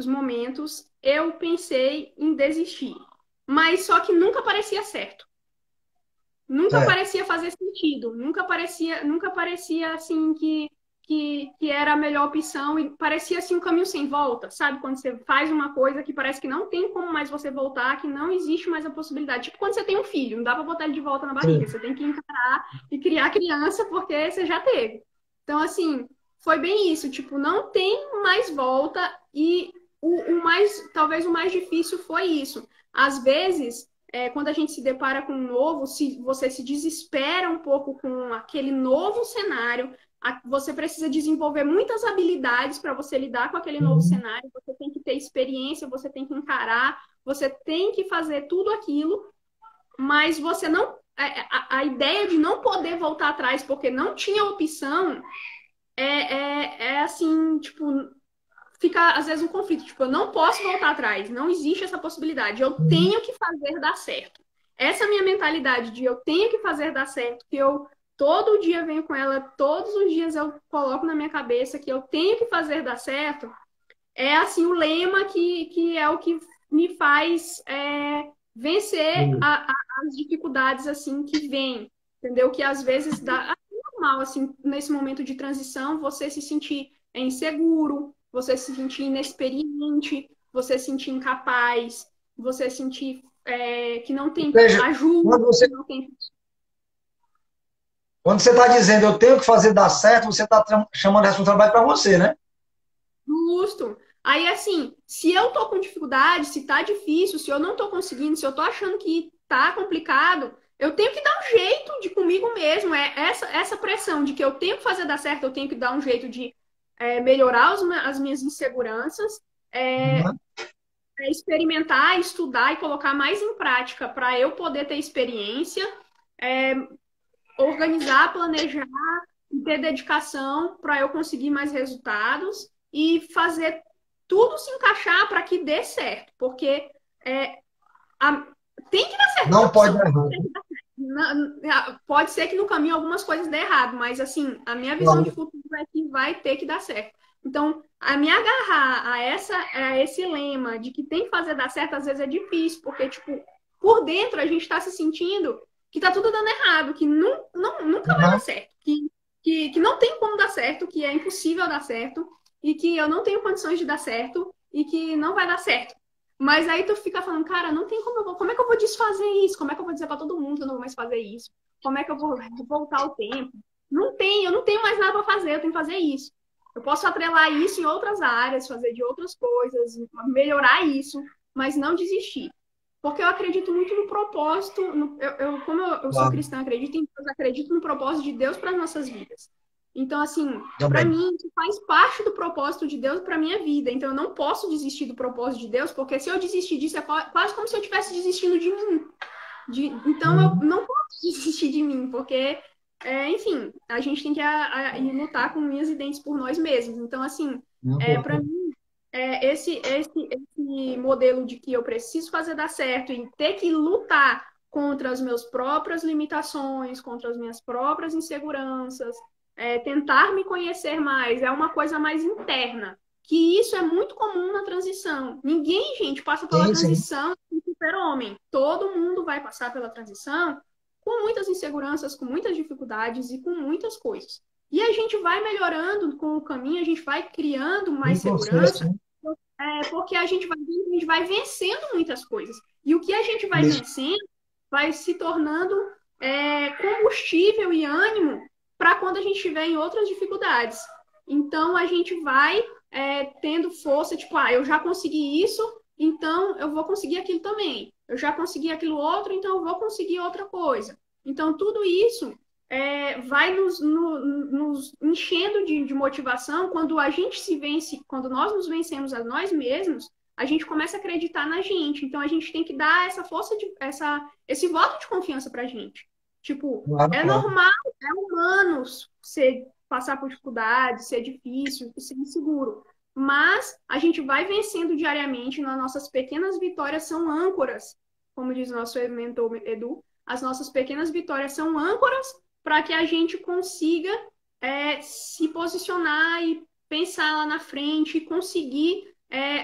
momentos, eu pensei em desistir. Mas só que nunca parecia certo. Nunca Certo. parecia fazer sentido. Nunca parecia assim que era a melhor opção e parecia assim um caminho sem volta, sabe? Quando você faz uma coisa que parece que não tem como mais você voltar, que não existe mais a possibilidade. Tipo quando você tem um filho, não dá para botar ele de volta na barriga, Sim. você tem que encarar e criar a criança porque você já teve. Então, assim, foi bem isso, tipo, não tem mais volta e talvez o mais difícil foi isso. Às vezes, quando a gente se depara com um novo, se você se desespera um pouco com aquele novo cenário, você precisa desenvolver muitas habilidades para você lidar com aquele novo Uhum. cenário, você tem que ter experiência, você tem que encarar, você tem que fazer tudo aquilo, mas você não. A ideia de não poder voltar atrás porque não tinha opção é assim, tipo, fica às vezes um conflito. Tipo, eu não posso voltar atrás, não existe essa possibilidade. Eu Uhum. tenho que fazer dar certo. Essa é a minha mentalidade de eu tenho que fazer dar certo, que eu todo dia venho com ela, todos os dias eu coloco na minha cabeça que eu tenho que fazer dar certo. É assim o lema que é o que me faz vencer Sim. as dificuldades assim que vêm, entendeu? Que às vezes dá normal assim nesse momento de transição você se sentir inseguro, você se sentir inexperiente, você se sentir incapaz, você sentir que não Ou tem seja, ajuda, que não tem quando você está dizendo eu tenho que fazer dar certo, você está chamando a responsabilidade para você, né? justo. Aí, assim, se eu tô com dificuldade, se tá difícil, se eu não tô conseguindo, se eu tô achando que tá complicado, eu tenho que dar um jeito de comigo mesmo. É essa pressão de que eu tenho que fazer dar certo, eu tenho que dar um jeito de melhorar as minhas inseguranças, é, Uhum. experimentar, estudar e colocar mais em prática para eu poder ter experiência, é, organizar, planejar e ter dedicação para eu conseguir mais resultados e fazer tudo se encaixar para que dê certo, porque é, a- tem que dar certo, não tem Não pode opção. dar errado. Pode ser que no caminho algumas coisas dê errado, mas assim, a minha visão de Claro. futuro é que vai ter que dar certo. Então, a me agarrar a esse lema de que tem que fazer dar certo, às vezes é difícil, porque, tipo, por dentro a gente está se sentindo que tá tudo dando errado, que nunca vai dar Uhum. certo, que não tem como dar certo, que é impossível dar certo, e que eu não tenho condições de dar certo, e que não vai dar certo. Mas aí tu fica falando, cara, não tem como é que eu vou desfazer isso? Como é que eu vou dizer para todo mundo que eu não vou mais fazer isso? Como é que eu vou voltar o tempo? Não tem, eu não tenho mais nada para fazer, eu tenho que fazer isso. Eu posso atrelar isso em outras áreas, fazer de outras coisas, melhorar isso, mas não desistir. Porque eu acredito muito no propósito, como eu sou Claro. cristã, acredito em Deus, acredito no propósito de Deus para as nossas vidas. Então, assim, para Também. mim, isso faz parte do propósito de Deus para minha vida. Então, eu não posso desistir do propósito de Deus, porque se eu desistir disso, é quase como se eu estivesse desistindo de mim. Então, eu Uhum. não posso desistir de mim, porque, enfim, a gente tem que ir lutar com unhas e dentes por nós mesmos. Então, assim, Não, para pô. mim, esse modelo de que eu preciso fazer dar certo e ter que lutar contra as minhas próprias limitações, contra as minhas próprias inseguranças, tentar me conhecer mais, é uma coisa mais interna. Que isso é muito comum na transição. Ninguém, gente, passa pela Sim, sim. transição como super-homem. Todo mundo vai passar pela transição com muitas inseguranças, com muitas dificuldades e com muitas coisas. E a gente vai melhorando com o caminho, a gente vai criando mais Um processo, segurança, né? porque a gente vai vencendo muitas coisas. E o que a gente vai Isso. vencendo vai se tornando combustível e ânimo para quando a gente estiver em outras dificuldades. Então, a gente vai tendo força, tipo, eu já consegui isso, então eu vou conseguir aquilo também. Eu já consegui aquilo outro, então eu vou conseguir outra coisa. Então, tudo isso vai nos enchendo de motivação quando a gente se vence, quando nós nos vencemos a nós mesmos, a gente começa a acreditar na gente. Então, a gente tem que dar essa força, esse voto de confiança pra gente. Tipo, Claro, é claro. normal, é humano passar por dificuldades, ser difícil, ser inseguro. Mas a gente vai vencendo diariamente, nas nossas pequenas vitórias são âncoras, como diz nosso mentor Edu, as nossas pequenas vitórias são âncoras para que a gente consiga se posicionar e pensar lá na frente, conseguir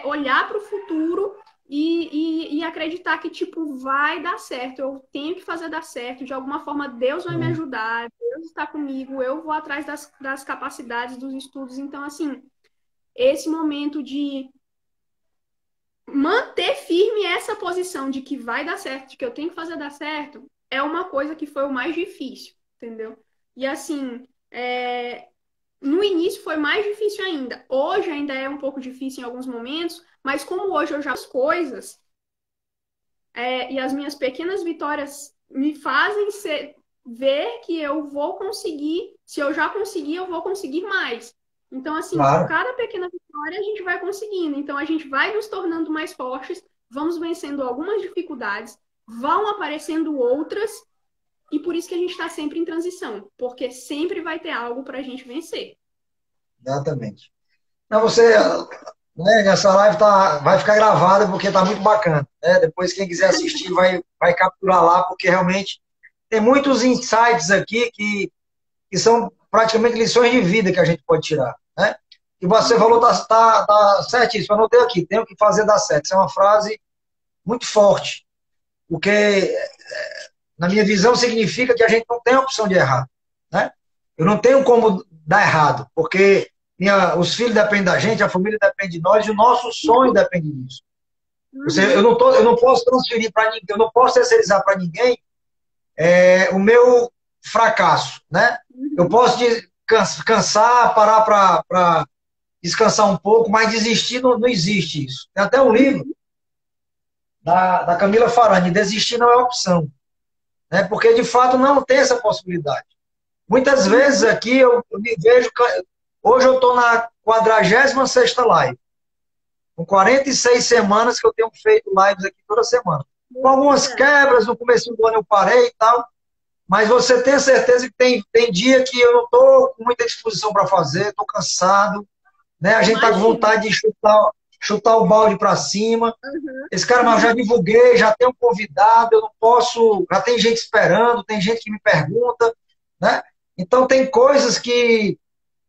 olhar para o futuro e acreditar que, tipo, vai dar certo, eu tenho que fazer dar certo, de alguma forma Deus vai me É. ajudar, Deus está comigo, eu vou atrás das capacidades, dos estudos. Então, assim, esse momento de manter firme essa posição de que vai dar certo, de que eu tenho que fazer dar certo, é uma coisa que foi o mais difícil, entendeu? E assim, no início foi mais difícil ainda. Hoje ainda é um pouco difícil em alguns momentos, mas como hoje eu já as coisas, e as minhas pequenas vitórias me fazem ver que eu vou conseguir, se eu já consegui, eu vou conseguir mais. Então, assim, com Claro. cada pequena vitória a gente vai conseguindo. Então, a gente vai nos tornando mais fortes, vamos vencendo algumas dificuldades, vão aparecendo outras, e por isso que a gente está sempre em transição, porque sempre vai ter algo para a gente vencer. Exatamente. Então você, né, essa live vai ficar gravada porque está muito bacana, né? Depois quem quiser assistir vai capturar lá, porque realmente tem muitos insights aqui que são praticamente lições de vida que a gente pode tirar, né? E você falou, tá certíssimo, eu anotei aqui, tenho que fazer dar certo. Isso é uma frase muito forte, porque na minha visão significa que a gente não tem a opção de errar, né? Eu não tenho como dar errado, porque os filhos dependem da gente, a família depende de nós, e o nosso sonho depende disso. Uhum, Eu não posso transferir para ninguém, eu não posso terceirizar para ninguém o meu fracasso, né? Eu uhum, posso cansar, parar para descansar um pouco, mas desistir não existe isso. Tem até um livro uhum, da Camila Farani, desistir não é opção, né? Porque de fato não tem essa possibilidade. Muitas vezes uhum. aqui eu me vejo. Hoje eu estou na 46ª live. Com 46 semanas que eu tenho feito lives aqui toda semana. Com algumas Poxa. quebras, no começo do ano eu parei e tal. Mas você tem certeza que tem dia que eu não estou com muita disposição para fazer, estou cansado. Né? A gente está com Imagino. vontade de chutar o balde para cima. Uhum, Esse cara, mas eu já uhum, divulguei, já tenho um convidado, eu não posso. Já tem gente esperando, tem gente que me pergunta. Né? Então, tem coisas que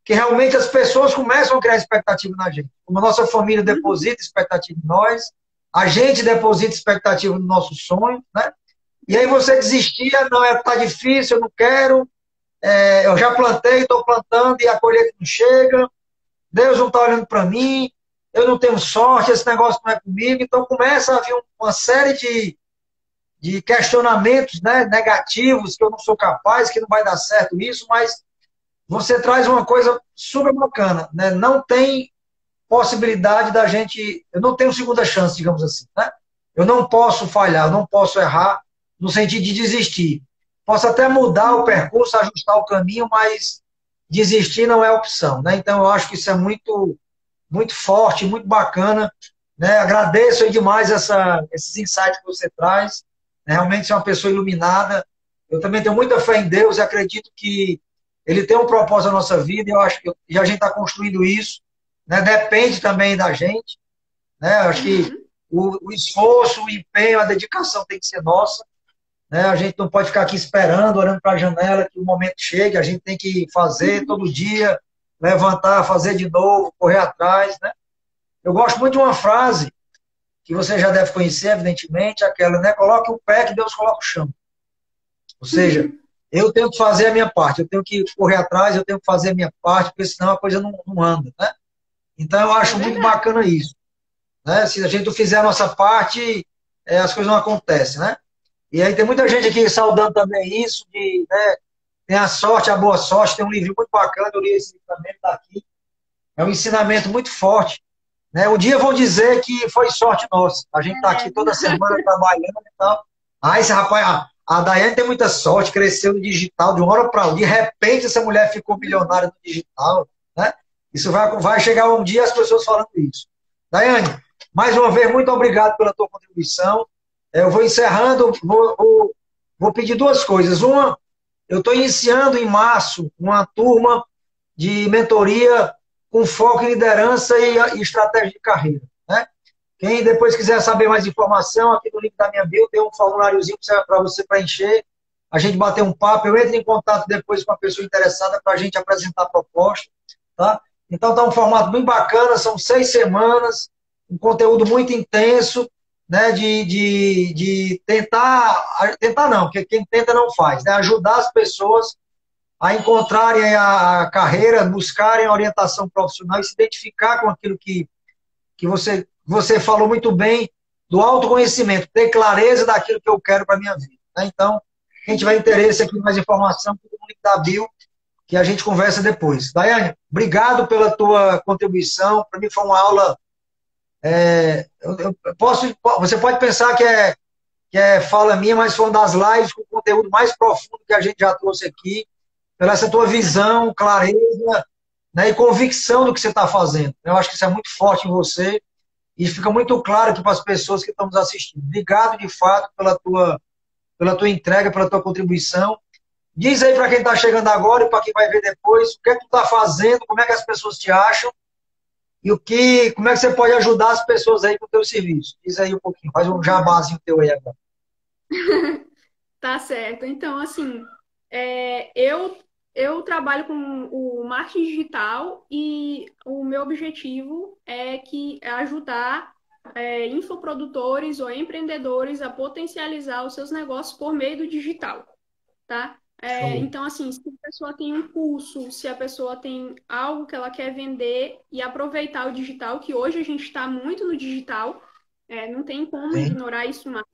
realmente as pessoas começam a criar expectativa na gente. Como a nossa família uhum, deposita expectativa em nós, a gente deposita expectativa no nosso sonho, né? E aí você desistia, não, tá difícil, eu não quero, eu já plantei, estou plantando e a colheita não chega, Deus não está olhando para mim, eu não tenho sorte, esse negócio não é comigo, então começa a vir uma série de questionamentos, né, negativos, que eu não sou capaz, que não vai dar certo isso, mas você traz uma coisa super bacana, né? Não tem possibilidade da gente. Eu não tenho segunda chance, digamos assim, né? Eu não posso falhar, eu não posso errar no sentido de desistir. Posso até mudar o uhum. percurso, ajustar o caminho, mas desistir não é opção, né? Então eu acho que isso é muito, muito forte, muito bacana, né? Agradeço aí demais esses insights que você traz. Né? Realmente você é uma pessoa iluminada. Eu também tenho muita fé em Deus e acredito que ele tem um propósito na nossa vida, e eu acho que e a gente está construindo isso, né? Depende também da gente, né? Eu acho que Uhum, o esforço, o empenho, a dedicação tem que ser nossa, né? A gente não pode ficar aqui esperando, olhando para a janela que o momento chegue, a gente tem que fazer todo dia, levantar, fazer de novo, correr atrás, né? Eu gosto muito de uma frase que você já deve conhecer, evidentemente, aquela, né? Coloque o pé que Deus coloca o chão. Ou seja, eu tenho que fazer a minha parte, eu tenho que correr atrás, eu tenho que fazer a minha parte, porque senão a coisa não anda, né? Então eu É acho muito verdade. bacana isso, né? Se a gente não fizer a nossa parte, as coisas não acontecem, né? E aí tem muita gente aqui saudando também isso, de, né, tem a sorte, a boa sorte, tem um livro muito bacana, eu li esse livro também, está aqui. É um ensinamento muito forte, né? Um dia vão dizer que foi sorte nossa. A gente está aqui É. toda semana trabalhando e tal. Ah, esse rapaz, a Daiane tem muita sorte, cresceu no digital de uma hora para outra. De repente, essa mulher ficou milionária no digital, né? Isso vai chegar um dia as pessoas falando isso. Daiane, mais uma vez, muito obrigado pela tua contribuição. Eu vou encerrando, vou pedir duas coisas. Uma, eu estou iniciando em março uma turma de mentoria com foco em liderança e estratégia de carreira, né? Quem depois quiser saber mais informação, aqui no link da minha bio tem um formuláriozinho para você preencher, a gente bater um papo, eu entro em contato depois com a pessoa interessada para a gente apresentar a proposta, tá? Então tá um formato bem bacana, são 6 semanas, um conteúdo muito intenso, né, de tentar não, porque quem tenta não faz, né, ajudar as pessoas a encontrarem a carreira, buscarem a orientação profissional e se identificar com aquilo que você falou muito bem do autoconhecimento, ter clareza daquilo que eu quero para a minha vida, né? Então, quem tiver interesse aqui em mais informação, tudo no link da bio, que a gente conversa depois. Daiane, obrigado pela tua contribuição, para mim foi uma aula, você pode pensar que é fala minha, mas foi uma das lives com conteúdo mais profundo que a gente já trouxe aqui, pela essa tua visão, clareza, né, e convicção do que você está fazendo. Eu acho que isso é muito forte em você e fica muito claro aqui para as pessoas que estão nos assistindo. Obrigado, de fato, pela tua entrega, pela tua contribuição. Diz aí para quem está chegando agora e para quem vai ver depois, o que é que tu está fazendo, como é que as pessoas te acham e como é que você pode ajudar as pessoas aí com o teu serviço. Diz aí um pouquinho, faz um jabazinho teu aí agora. Tá certo. Então, assim, eu trabalho com o marketing digital e o meu objetivo é ajudar infoprodutores ou empreendedores a potencializar os seus negócios por meio do digital, tá? Show. Então, assim, se a pessoa tem um curso, se a pessoa tem algo que ela quer vender e aproveitar o digital, que hoje a gente está muito no digital, não tem como Sim. ignorar isso mais.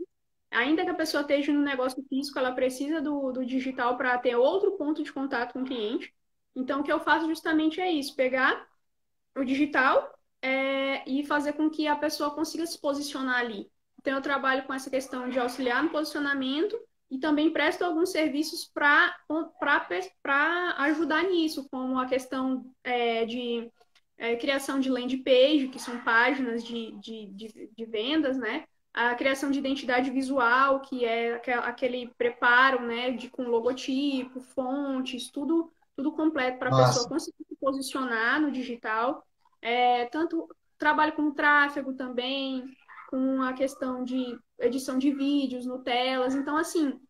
Ainda que a pessoa esteja no negócio físico, ela precisa do digital para ter outro ponto de contato com o cliente. Então, o que eu faço justamente é isso: pegar o digital e fazer com que a pessoa consiga se posicionar ali. Então, eu trabalho com essa questão de auxiliar no posicionamento e também presto alguns serviços para ajudar nisso, como a questão de criação de landing page, que são páginas de vendas, né? A criação de identidade visual, que é aquele preparo, né, com logotipo, fontes, tudo completo para a pessoa Massa. conseguir se posicionar no digital. Tanto trabalho com tráfego também, com a questão de edição de vídeos, Nutelas. Então, assim,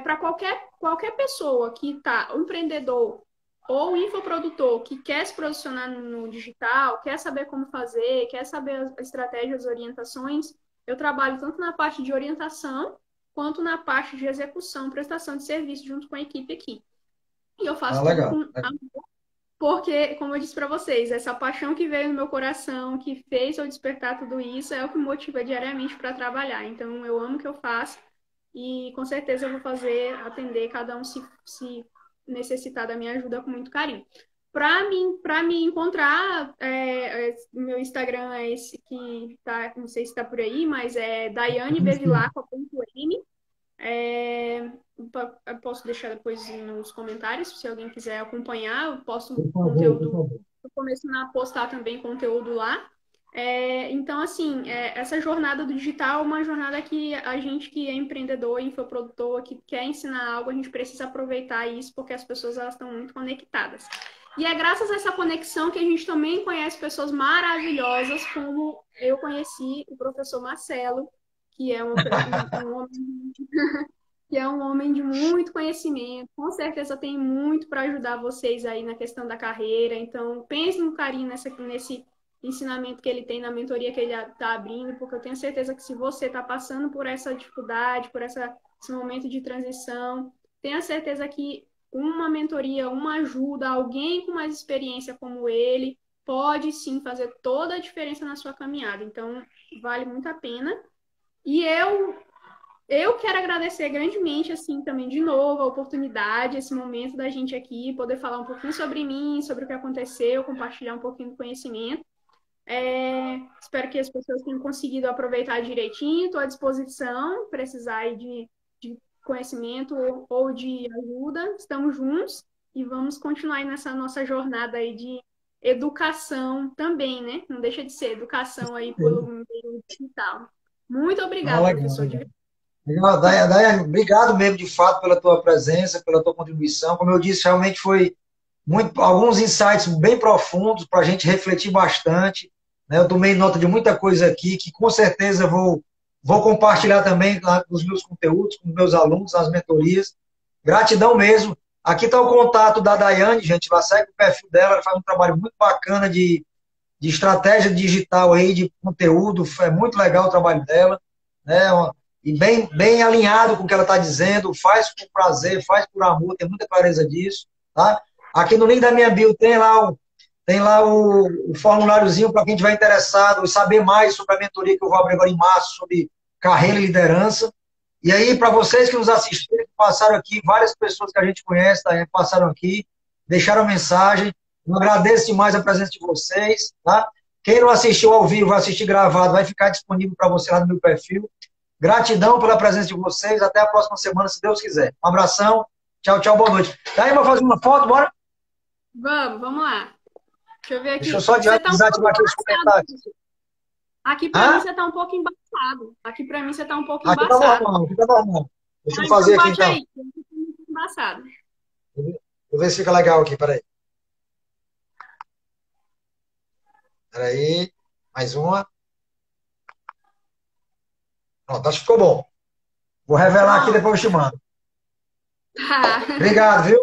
para qualquer pessoa que está, um empreendedor ou um infoprodutor que quer se posicionar no digital, quer saber como fazer, quer saber as estratégias, as orientações, eu trabalho tanto na parte de orientação quanto na parte de execução, prestação de serviço junto com a equipe aqui. E eu Ah, faço tudo legal. com amor, porque, como eu disse para vocês, essa paixão que veio no meu coração, que fez eu despertar tudo isso, é o que me motiva diariamente para trabalhar. Então, eu amo o que eu faço e com certeza eu vou atender cada um se necessitar da minha ajuda com muito carinho. Para me encontrar, meu Instagram é esse que tá, não sei se está por aí, mas é daianebevilacqua.m. Eu posso deixar depois nos comentários, se alguém quiser acompanhar, eu posto Por favor, por conteúdo, favor. eu começo a postar também conteúdo lá. Então, assim, essa jornada do digital é uma jornada que a gente que é empreendedor, infoprodutor, que quer ensinar algo, a gente precisa aproveitar isso, porque as pessoas elas estão muito conectadas. E é graças a essa conexão que a gente também conhece pessoas maravilhosas, como eu conheci o professor Marcelo, que é um homem que é um homem de muito conhecimento, com certeza tem muito para ajudar vocês aí na questão da carreira. Então, pense no carinho nesse ensinamento que ele tem na mentoria que ele está abrindo, porque eu tenho certeza que se você está passando por essa dificuldade, esse momento de transição, tenha certeza que uma mentoria, uma ajuda, alguém com mais experiência como ele, pode sim fazer toda a diferença na sua caminhada. Então, vale muito a pena. E eu quero agradecer grandemente, assim, também de novo, a oportunidade, esse momento da gente aqui, poder falar um pouquinho sobre mim, sobre o que aconteceu, compartilhar um pouquinho do conhecimento. Espero que as pessoas tenham conseguido aproveitar direitinho, estou à disposição, precisar aí de conhecimento ou de ajuda, estamos juntos e vamos continuar aí nessa nossa jornada aí de educação também, né? Não deixa de ser educação aí pelo meio digital. Muito Ah, obrigada, legal, professor. legal. Legal, Daiane, obrigado mesmo de fato pela tua presença, pela tua contribuição. Como eu disse, realmente foi alguns insights bem profundos para a gente refletir bastante. Né? Eu tomei nota de muita coisa aqui que com certeza vou compartilhar também lá nos meus conteúdos, com os meus alunos, nas mentorias. Gratidão mesmo. Aqui está o contato da Daiane, gente. Lá segue o perfil dela, ela faz um trabalho muito bacana de estratégia digital aí, de conteúdo. É muito legal o trabalho dela. Né? E bem alinhado com o que ela está dizendo. Faz por prazer, faz por amor, tem muita clareza disso. Tá? Aqui no link da minha bio tem lá o formuláriozinho para quem estiver interessado em saber mais sobre a mentoria que eu vou abrir agora em março, sobre carreira e liderança. E aí, para vocês que nos assistiram, que passaram aqui, várias pessoas que a gente conhece, tá, passaram aqui, deixaram mensagem. Eu agradeço demais a presença de vocês. Tá? Quem não assistiu ao vivo, vai assistir gravado, vai ficar disponível para você lá no meu perfil. Gratidão pela presença de vocês. Até a próxima semana, se Deus quiser. Um abração. Tchau, tchau, boa noite. Daí, vou fazer uma foto, bora? Vamos lá. Deixa eu ver aqui. Deixa eu só desativar aqui os comentários. Aqui para mim você tá um pouco embaçado. Aqui para mim você tá um pouco Aqui tá embaçado. normal, aqui tá normal. Deixa eu Então fazer aqui bote então. aí. Embaçado. Vou ver se fica legal aqui, peraí. Peraí. Mais uma. Pronto, acho que ficou bom. Vou revelar aqui, depois eu te mando. Tá. Obrigado, viu?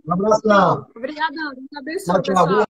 Um abração. Obrigadão. Deus abençoe, Tchau, tchau. pessoal.